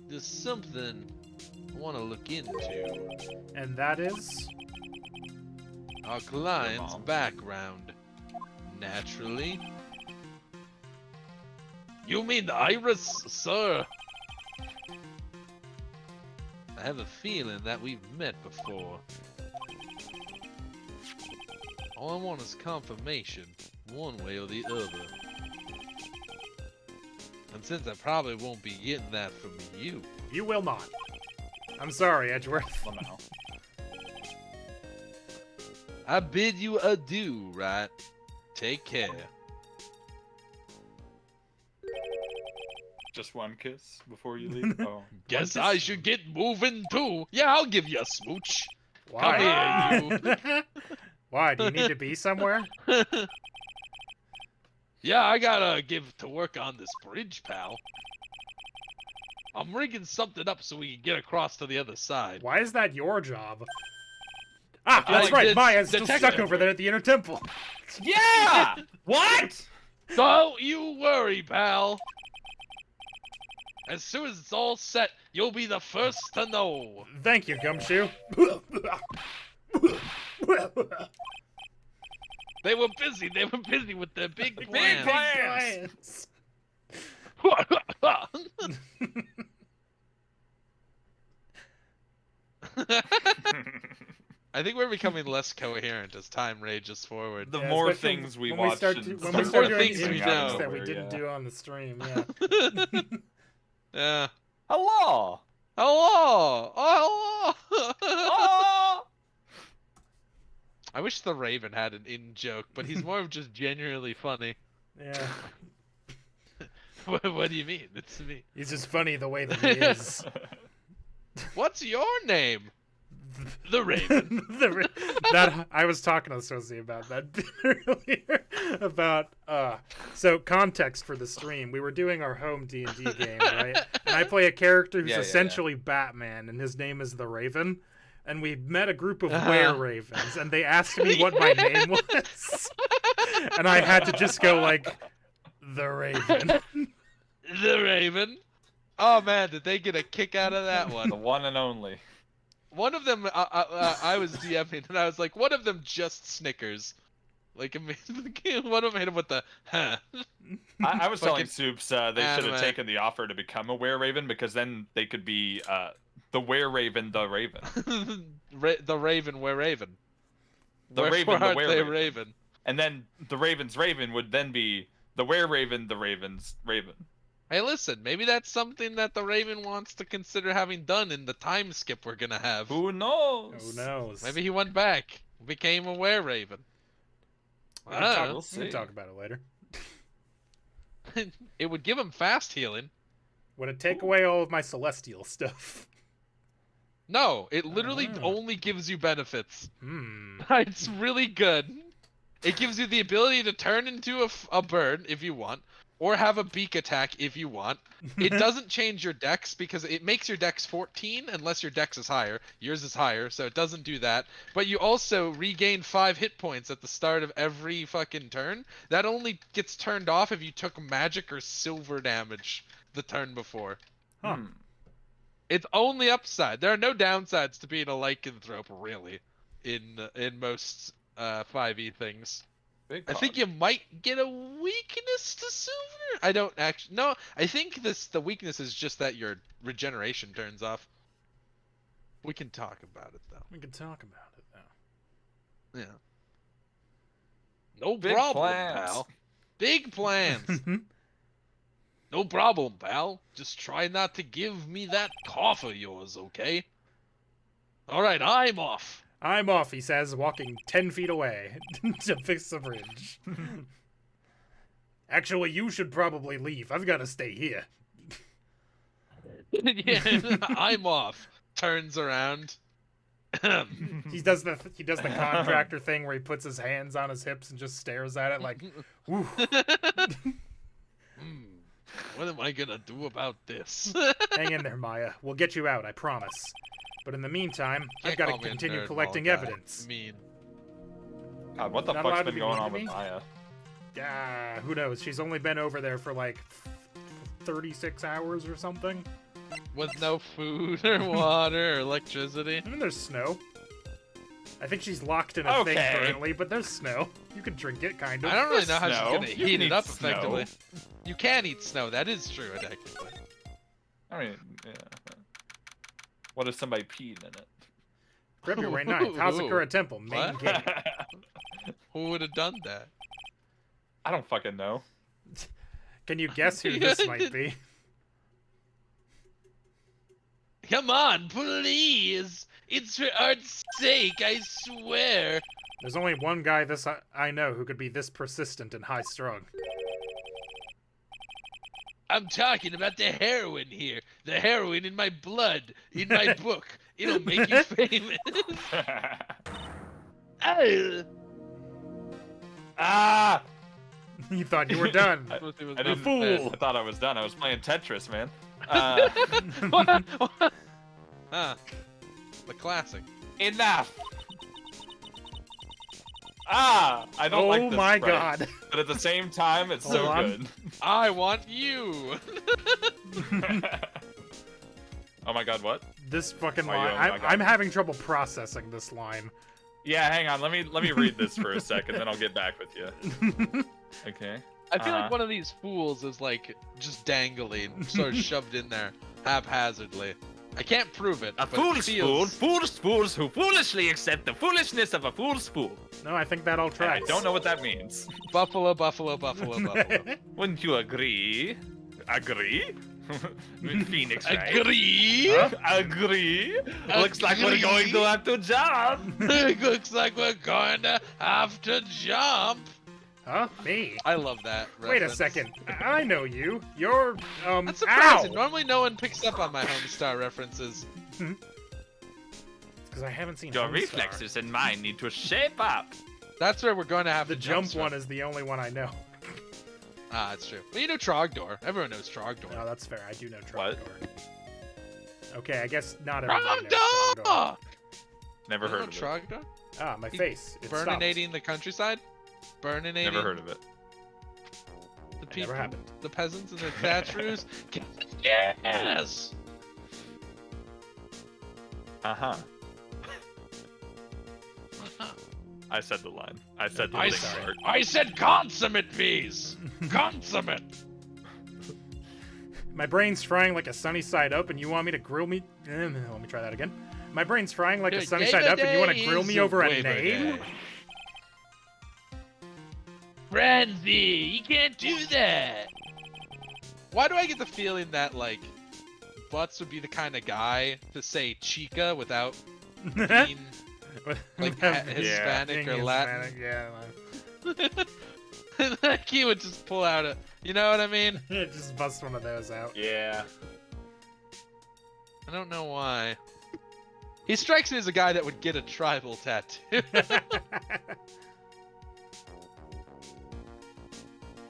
There's something I want to look into. And that is? Our client's mom. background. Naturally. You mean the Iris, sir? I have a feeling that we've met before. All I want is confirmation, one way or the other. And since I probably won't be getting that from you. You will not. I'm sorry, Edgeworth. Well, no. I bid you adieu, right? Take care. Just one kiss before you leave? Oh. Guess I should get moving too. Yeah, I'll give you a smooch. Why? Come here, Why? Do you need to be somewhere? Yeah, I gotta give to work on this bridge, pal. I'm rigging something up so we can get across to the other side. Why is that your job? Ah, feel that's like right. the Maya's still detective- stuck over there at the inner temple. Yeah! What? Don't you worry, pal. As soon as it's all set, you'll be the first to know. Thank you, Gumshoe. They were busy. They were busy with their big Big plans. plans. I think we're becoming less coherent as time rages forward. The Yeah, more especially things we when watch start and when start we start doing things we in-jokes know. that we didn't do on the stream. Yeah. Yeah. Hello! Hello! Oh, hello! Oh! I wish the Raven had an in-joke, but he's more of just genuinely funny. Yeah. What do you mean? It's me. He's just funny the way that he is. What's your name? The Raven. That I was talking to Sosie about that earlier. About so context for the stream. We were doing our home D&D game, right? And I play a character who's Yeah. essentially Batman, and his name is the Raven. And we met a group of Uh-huh. were-ravens, and they asked me what my name was, and I had to just go like, the Raven. The Raven. Oh man, did they get a kick out of that The one? one and only. One of them, I was DMing, and I was like, one of them just Snickers. Like, one of them hit him with the, huh. I was telling Fucking Soups they should anime. have taken the offer to become a were-raven because then they could be the were-raven, the raven. The Raven, where Raven? The Wherefore raven, the art they were-raven. Raven? And then the raven's raven would then be the were-raven, the raven's raven. Hey, listen, maybe that's something that the Raven wants to consider having done in the time skip we're gonna have. Who knows? Who knows? Maybe he went back, became a were-raven. We can I talk, don't we see. can talk about it later. know. It would give him fast healing. Would it take away all of my celestial stuff? No, it literally Ah. only gives you benefits. Hmm. It's really good. It gives you the ability to turn into a bird if you want, or have a beak attack if you want. It doesn't change your dex because it makes your dex 14 unless your dex is higher. Yours is higher, so it doesn't do that. But you also regain 5 hit points at the start of every fucking turn. That only gets turned off if you took magic or silver damage the turn before. Huh. Hmm. It's only upside. There are no downsides to being a lycanthrope, really, in most 5e things. Big I think pog. you might get a weakness to silver. I don't actually. No, I think the weakness is just that your regeneration turns off. We can talk about it though. We can talk about it now. Yeah. No Big problem, plans. pal. Big plans. No problem, pal. Just try not to give me that cough of yours, okay? All right, I'm off. I'm off, he says, walking 10 feet away to fix the bridge. Actually, you should probably leave. I've got to stay here. Yeah, I'm off. Turns around. He does the contractor thing where he puts his hands on his hips and just stares at it like, ooh. What am I gonna do about this? Hang in there, Maya. We'll get you out, I promise. But in the meantime, I've Can't got call to me a continue nerd, collecting Malgai. evidence. Mean. God, what the Not fuck's allowed to been be going mean on to with me? Maya? Who knows? She's only been over there for like 36 hours or something. With no food or water or electricity. I mean, there's snow. I think she's locked in a thing Okay. currently, but there's snow. You can drink it, kind of. I don't really know how Snow. she's gonna You heat can it eat up snow. effectively. You can eat snow. That is true, technically. I mean, yeah. What if somebody peed in it? February 9th, Hazakura Temple, main What? gate. Who would have done that? I don't fucking know. Can you guess who this might be? Come on, please! It's for art's sake, I swear! There's only one guy I know who could be this persistent and high-strung. I'm talking about the heroin here. The heroin in my blood, in my book. It'll make you famous. Ah! You thought you were done. I You didn't. fool. I thought I was done. I was playing Tetris, man. What? The classic. Enough. Ah! I don't like Oh this my sprite, god. But at the same time, it's so Hold on. good. I want you. Oh my god, what? This fucking Why you- line. oh my God. I'm having trouble processing this line. Yeah, hang on. Let me read this for a second, then I'll get back with you. Okay. I feel Uh-huh. like one of these fools is like just dangling, sort of shoved in there haphazardly. I can't prove it. A but it fool's fool, feels... fools who foolishly accept the foolishness of a fool's fool. No, I think that all I tracks. don't know what that means. Buffalo, buffalo, buffalo, buffalo. Wouldn't you agree? Agree? Phoenix, right? Agree? Huh? Agree? Looks like we're going to have to jump. Looks like we're going to have to jump. Huh? Me? I love that. Wait a reference. second. I know you. You're, That's surprising. ow! Normally, no one picks up on my Homestar references. Because I haven't seen Your Homestar. reflexes and mine need to shape up. That's where we're going to have The to jump one is the only one I know. Ah, that's true. Well, you know Trogdor. Everyone knows Trogdor. No, that's fair. I do know What? Trogdor. Okay, I guess not everybody knows Trogdor. Trogdor! Never You know heard of it. Trogdor? Ah, my face. It Burninating the countryside? Burninating Never heard of it. the It people, never happened. the peasants and their thatch roofs? Yes! Uh-huh. I said the line. I said the I, thing said, part. I said consummate peas! Consummate! My brain's frying like a sunny side up, and you want me to grill me? Let me try that again. My brain's frying like a sunny side up, and you want to grill me over a name? Frenzy! You can't do that! Why do I get the feeling that, like, Butts would be the kind of guy to say chica without being like Hispanic being or Latin? Hispanic, yeah. Like he would just pull out a, you know what I mean? Just bust one of those out. Yeah. I don't know why. He strikes me as a guy that would get a tribal tattoo.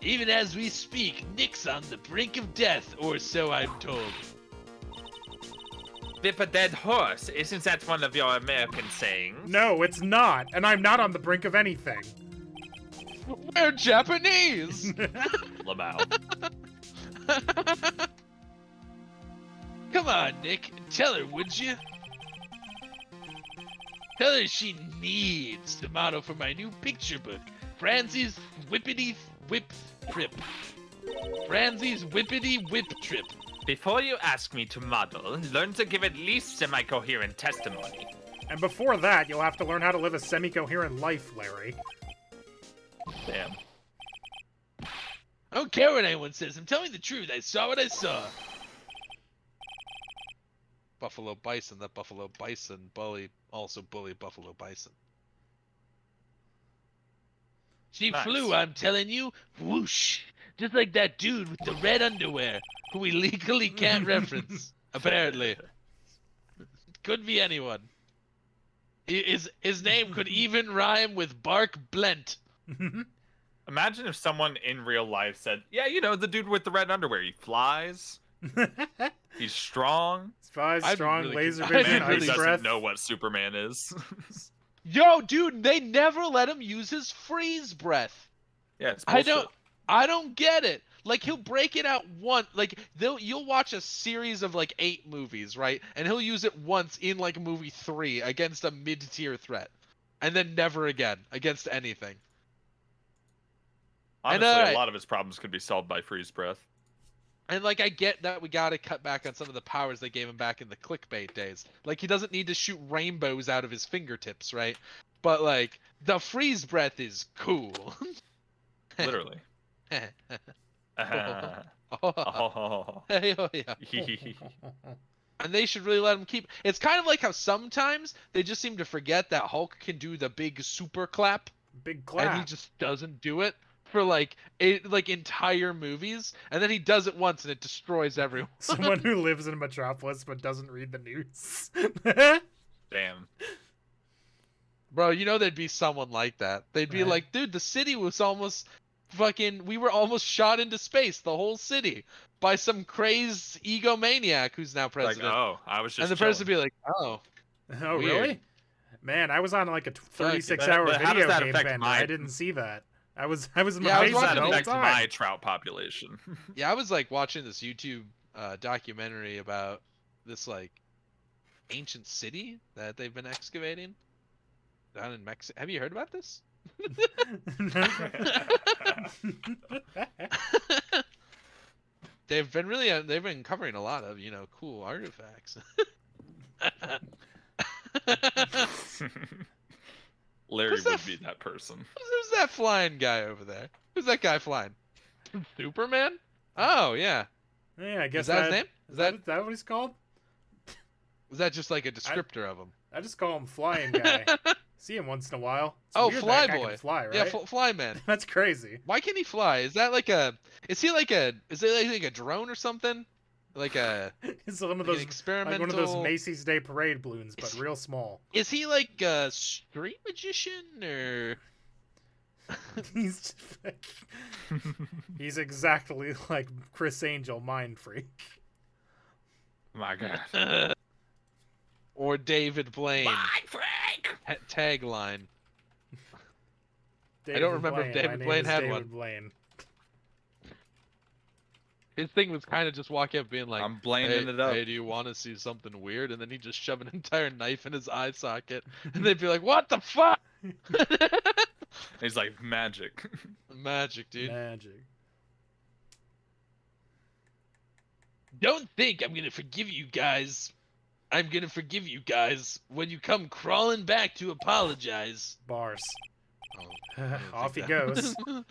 Even as we speak, Nick's on the brink of death, or so I'm told. Whip a dead horse. Isn't that one of your American sayings? No, it's not, and I'm not on the brink of anything. We're Japanese! Lamau. Come on, Nick. Tell her, would you? Tell her she needs to model for my new picture book, Franzie's Whippity Whip Trip. Franzie's Whippity Whip Trip. Before you ask me to model, learn to give at least semi-coherent testimony. And before that, you'll have to learn how to live a semi-coherent life, Larry. Damn. I don't care what anyone says. I'm telling the truth. I saw what I saw. Buffalo Bison. That Buffalo Bison bully Buffalo Bison. She Nice. flew, I'm telling you, whoosh. Just like that dude with the red underwear, who we legally can't reference, apparently. Could be anyone. His name could even rhyme with Bark Blent. Imagine if someone in real life said, yeah, you know, the dude with the red underwear, he flies, he's strong. Spies, I'd be strong, really laser con- I'd vision, be Man who ice really doesn't breath. know what Superman is. Yo, dude, they never let him use his freeze breath. Yeah, it's I bullshit. don't get it. Like, he'll break it out once. Like, you'll watch a series of like 8 movies, right? And he'll use it once in like movie 3 against a mid-tier threat, and then never again against anything. Honestly, alright. a lot of his problems could be solved by freeze breath. And like, I get that we gotta cut back on some of the powers they gave him back in the clickbait days. Like, he doesn't need to shoot rainbows out of his fingertips, right? But like, the freeze breath is cool. Literally. Oh, yeah. Oh. And they should really let him keep. It's kind of like how sometimes they just seem to forget that Hulk can do the big super clap, Big clap. and he just doesn't do it for like entire movies, and then he does it once and it destroys everyone. Someone who lives in Metropolis but doesn't read the news. Damn. Bro, you know there'd be someone like that. They'd be Right. like, dude, the city was almost we were almost shot into space, the whole city, by some crazed egomaniac who's now Like, president. oh, I was just and the person would be like, oh. Oh, Weird. really? Man, I was on like a But 36-hour how does video that game affect bender. my- I didn't see that. I was in my Yeah, I was basement How does watching that the whole affect time. my trout population? Yeah, I was like watching this YouTube documentary about this like ancient city that they've been excavating down in Mexico. Have you heard about this? They've been covering a lot of, cool artifacts. Larry What's would that be that person. Who's that flying guy over there? Who's that guy flying? Superman? Oh, yeah. Yeah, I guess Is that his name? Is that what he's called? Was that just like a descriptor of him? I just call him Flying Guy. See him once in a while. It's Oh, weird that guy Flyboy. can fly, right? Yeah, Flyman. That's crazy. Why can't he fly? Is that like is it like a drone or something? Like It's one of an those experimental. like one of those Macy's Day Parade balloons, but real small. Is he like a street magician or? He's he's exactly like Chris Angel, Mind Freak. My God. Or David Blaine? My Frank! Tagline. David don't remember if Blaine. David My name Blaine is had David one. Blaine. His thing was kind of just walk up being like, I'm blaming it up. Hey, do you want to see something weird? And then he just shove an entire knife in his eye socket, and they'd be like, "What the fuck?" He's like, magic. Magic, dude. Magic. Don't think I'm gonna forgive you guys. I'm gonna forgive you guys when you come crawling back to apologize. Bars. Oh, I didn't Off he think that- goes. Didn't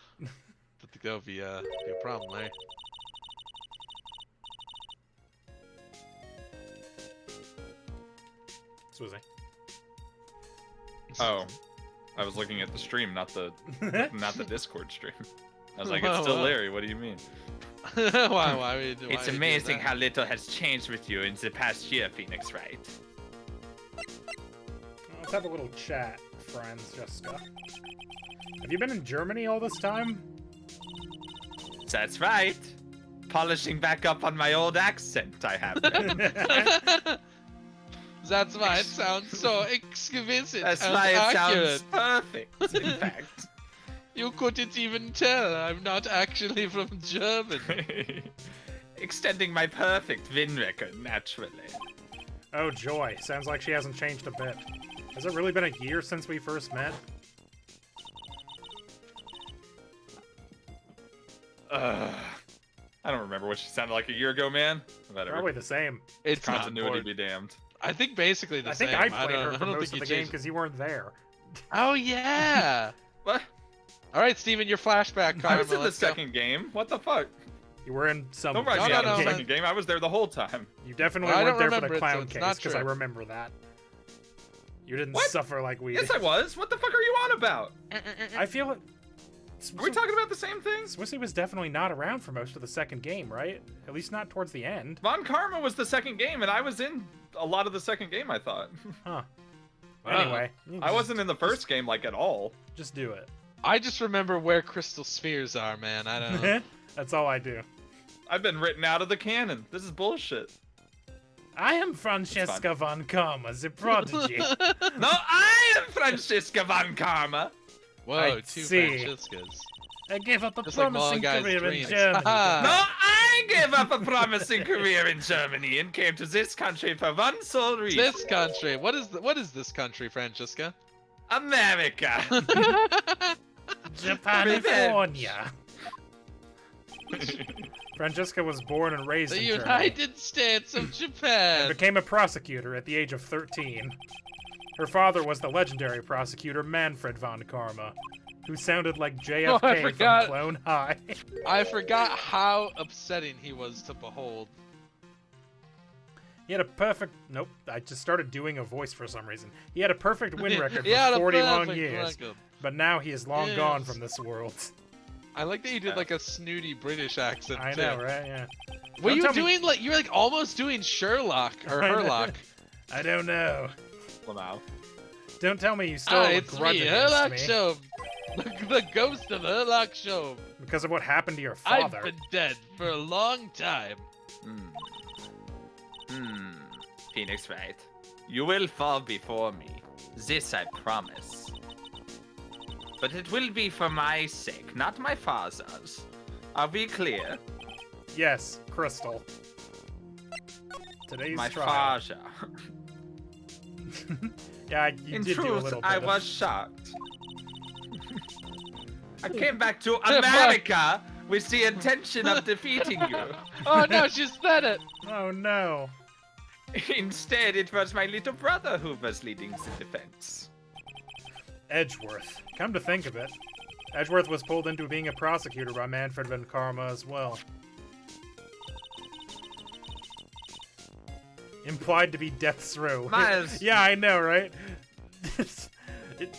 think that would be a problem, Larry. Susie. Oh, I was looking at the stream, not the Discord stream. I was like, Wow, it's still wow. Larry. What do you mean? why It's amazing how little has changed with you in the past year, Phoenix Wright. Let's have a little chat, friends. Jessica. Have you been in Germany all this time? That's right. Polishing back up on my old accent I have there. That's why it sounds so exquisite That's and why it accurate. sounds perfect, in fact. You couldn't even tell I'm not actually from Germany. extending my perfect win record naturally. Oh, joy. Sounds like she hasn't changed a bit. Has it really been a year since we first met? I don't remember what she sounded like a year ago, man. Whatever. Probably the same. It's not Continuity be important. damned. I think basically the I same. think I played don't, her I for don't most think of the you game changed- because you weren't there. Oh yeah. What? All right, Steven, your flashback. I was Karma, in the let's go. second game. What the fuck? You were in some Don't write me No, out no, of the no. second game. I was there the whole time. You definitely I weren't don't there for remember the it, so clown it's case, not because I true. remember that. You didn't What? suffer like we Yes, did. I was. What the fuck are you on about? I feel it. Are we talking about the same thing? Swissy was definitely not around for most of the second game, right? At least not towards the end. Von Karma was the second game, and I was in a lot of the second game, I thought. Huh. Wow. Anyway. you I just- wasn't in the first game, like, at all. Just do it. I just remember where crystal spheres are, man. I don't know. That's all I do. I've been written out of the canon. This is bullshit. I am Francesca von Karma, the prodigy. No, I am Francisca Von Karma. Whoa, I two see. Franciscas. I gave up a Just like promising Mullen Guy's career in dreams. Germany. Haha. No, I gave up a promising career in Germany and came to this country for one sole reason. This country. What is this country, Francesca? America. Japanifornia. Francesca was born and raised The in Germany. United States of And Japan. became a prosecutor at the age of 13. Her father was the legendary prosecutor Manfred von Karma, who sounded like JFK from forgot. Clone High. I forgot how upsetting he was to behold. He had a perfect... Nope, I just started doing a voice for some reason. He had a perfect win record He had for a 40 long perfect years, record. but now he is long gone Yes. from this world. I like that you did like a snooty British accent. I too. know, right? Yeah. Were Don't you tell me- doing like you were like almost doing Sherlock or I know. Herlock? I don't know. Wow. Don't tell me you stole Ah, a it's grudge me, against Herlock me Sholm. The ghost of Herlock Sholm. because of what happened to your I've father. been dead for a long time. Phoenix Wright, you will fall before me. This I promise. But it will be for my sake, not my father's. Are we clear? Yes, Crystal. Today's My trial. father. Yeah, you In did do a truth, little bit I of... was shocked. I came back to fuck? America with the intention of defeating you. Oh no, she said it. Oh no. Instead, it was my little brother who was leading the defense. Edgeworth. Come to think of it, Edgeworth was pulled into being a prosecutor by Manfred von Karma as well. Implied to be death's row. Miles. Yeah, I know, right?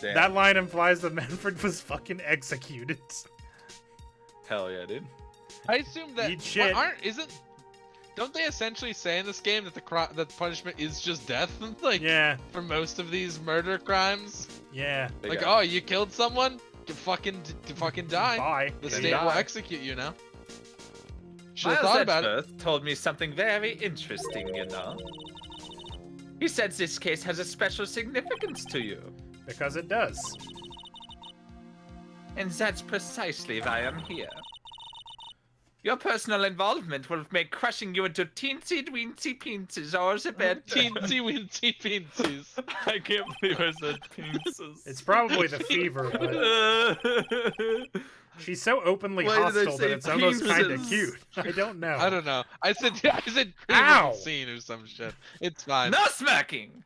Damn. That line implies that Manfred was fucking executed. Hell yeah, dude. I assume that Eat shit. don't they essentially say in this game that the punishment is just death? Like Yeah, for most of these murder crimes, yeah. They like got- oh you killed someone, you fucking die. Bye. The Yeah, state die. will execute you now. Should have Miles thought about it. Edgeworth told me something very interesting, you know. He said this case has a special significance to you. Because it does. And that's precisely why I'm here. Your personal involvement will make crushing you into teensy-weensy pieces all the better. Teensy weensy peensies. I can't believe I said penises. It's probably the fever, but she's so openly Why did I hostile that say it's almost kind of penises? cute. I don't know. I don't know. I said Ow! scene or some shit. It's fine. No smirking!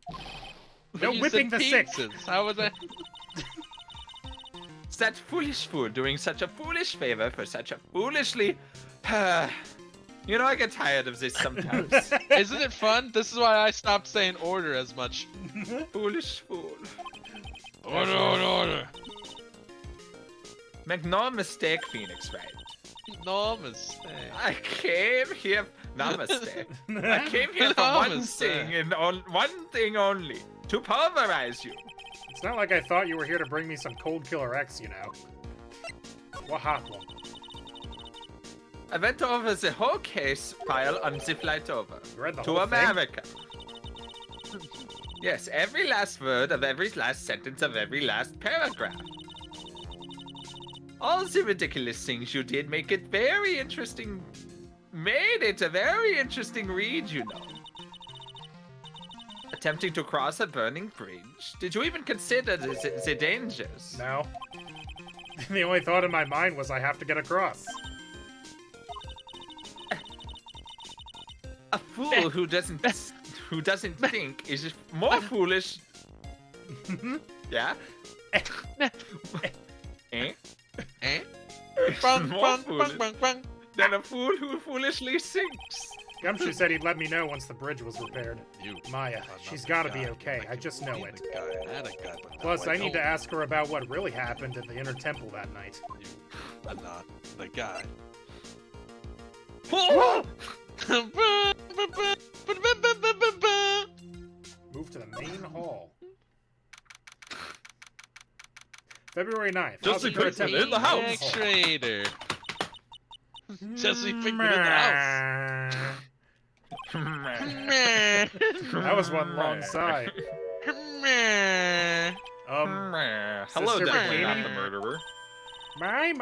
But No you whipping said the sick. penises. How was that? It's that foolish fool doing such a foolish favor for such a foolishly... You know, I get tired of this sometimes. Isn't it fun? This is why I stopped saying order as much. Foolish fool. Order. Make no mistake, Phoenix Wright. No mistake. I came here... Namaste. I came here for one Namaste. thing and one thing only. To pulverize you. It's not like I thought you were here to bring me some Cold Killer X, you know. What happened? I went over the whole case file on the flight over. You read the To whole thing? America. Yes, every last word of every last sentence of every last paragraph. All the ridiculous things you did make it very interesting made it a very interesting read, you know. Attempting to cross a burning bridge. Did you even consider the dangers? No. The only thought in my mind was I have to get across. A fool who doesn't think is just more foolish. Yeah. Eh? Bang, More bang, foolish. bang, bang, bang. Than a fool who foolishly sinks. Gumshoe said he'd let me know once the bridge was repaired. You. Maya, I'm not she's the gotta guy. be okay. I just know Be it. the guy. Not a guy, but Plus, now I need to know ask her about what really happened at the inner temple that night. You are not the guy. Move to the main hall. February 9th. Just How's be inner quick, temple? in the house. Maniac Trader. Jesse Pinkman in the house. That was one long sigh. Hello, Sister definitely not Bikini? the murderer. My,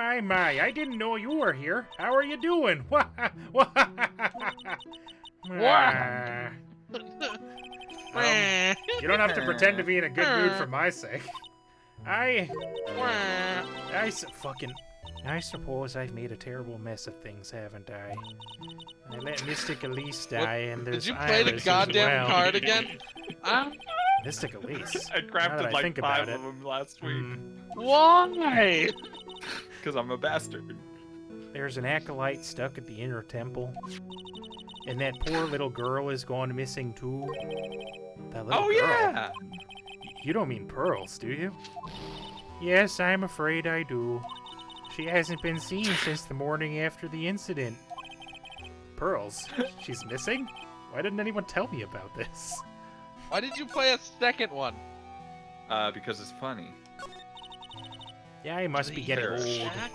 I didn't know you were here. How are you doing? You don't have to pretend to be in a good mood for my sake. I suppose I've made a terrible mess of things, haven't I? I let Mystic Elise die, and Did there's you play the Iris as goddamn well. card again? Mystic Elise? I Now crafted that I like think 5 about of it. them last week. Why? Because I'm a bastard. There's an acolyte stuck at the inner temple. And that poor little girl is gone missing too. That little Oh, girl. yeah! You don't mean Pearls, do you? Yes, I'm afraid I do. She hasn't been seen since the morning after the incident. Pearls? She's missing? Why didn't anyone tell me about this? Why did you play a second one? Because it's funny. Yeah, I must be getting old. Jack?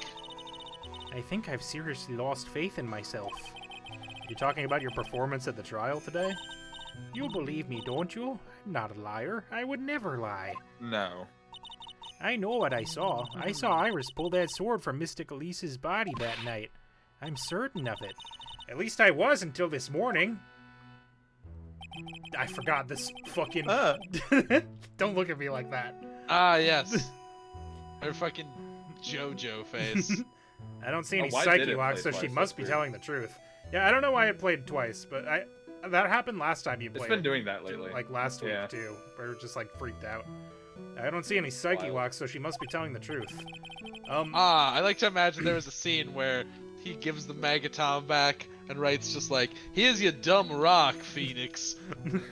I think I've seriously lost faith in myself. You talking about your performance at the trial today? You believe me, don't you? I'm not a liar. I would never lie. No. I know what I saw. I saw Iris pull that sword from Mystic Elise's body that night. I'm certain of it. At least I was until this morning. I forgot this fucking... Don't look at me like that. Ah, yes. Her fucking JoJo face. I don't see any why did psyche it locks, so play she twice? must That's be weird. telling the truth. Yeah, I don't know why it played twice, but that happened last time you It's played been it. doing that lately. Like last week, Yeah. too. Where it just, like, freaked out. I don't see any psyche Wild. locks, so she must be telling the truth. I like to imagine there was a scene where he gives the Magatom back and writes just like, "Here's your dumb rock, Phoenix."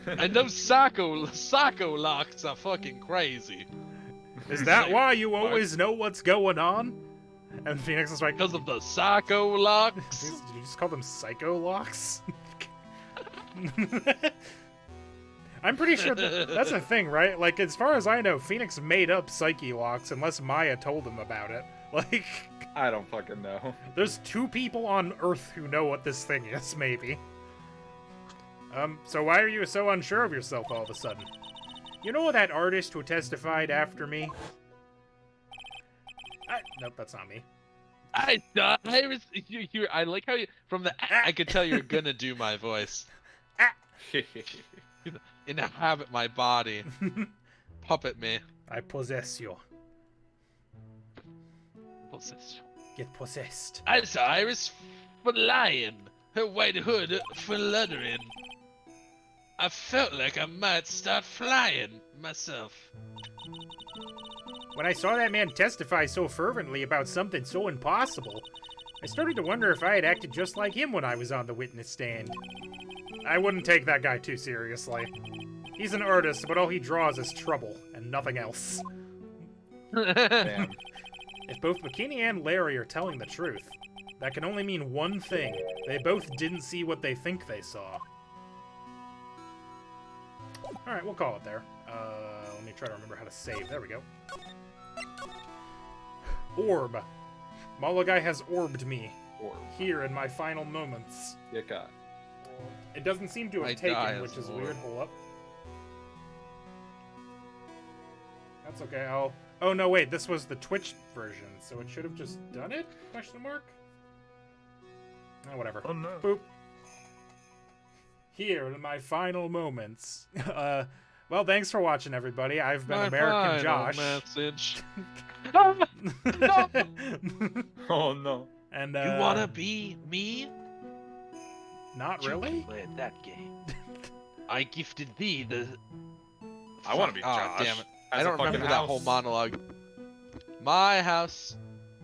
And those Sacco locks are fucking crazy. Is that why you always know what's going on? And Phoenix is like, Because of the Sacco locks. did you just call them psycho locks? I'm pretty sure that's a thing, right? Like, as far as I know, Phoenix made up psyche locks unless Maya told him about it. Like, I don't fucking know. there's 2 people on Earth who know what this thing is, maybe. So why are you so unsure of yourself all of a sudden? You know that artist who testified after me? Nope, that's not me. I thought I like how you from the I could tell you're gonna do my voice. Inhabit my body. Puppet me. I possess you. Get possessed. I saw Iris flying, her white hood fluttering. I felt like I might start flying myself. When I saw that man testify so fervently about something so impossible, I started to wonder if I had acted just like him when I was on the witness stand. I wouldn't take that guy too seriously. He's an artist, but all he draws is trouble, and nothing else. Damn. If both McKinney and Larry are telling the truth, that can only mean one thing. They both didn't see what they think they saw. Alright, we'll call it there. Let me try to remember how to save. There we go. Orb. Malagai has orbed me. Or Here in my final moments. you got. It doesn't seem to have I die taken, as which is Lord. weird. Hold up. That's okay. Oh no, wait. This was the Twitch version, so it should have just done it? Question mark? Oh, whatever. Oh no. Boop. Here in my final moments. Well, thanks for watching, everybody. I've been My American final Josh. message. Oh no. And You wanna be me? not You really. can play that game. I gifted thee the. I want to be Ah, Josh. damn it! Has I a don't fucking remember that whole house. monologue. My house,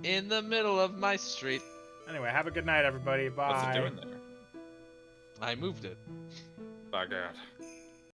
in the middle of my street. Anyway, have a good night, everybody. Bye. What's it doing there? I moved it. By God.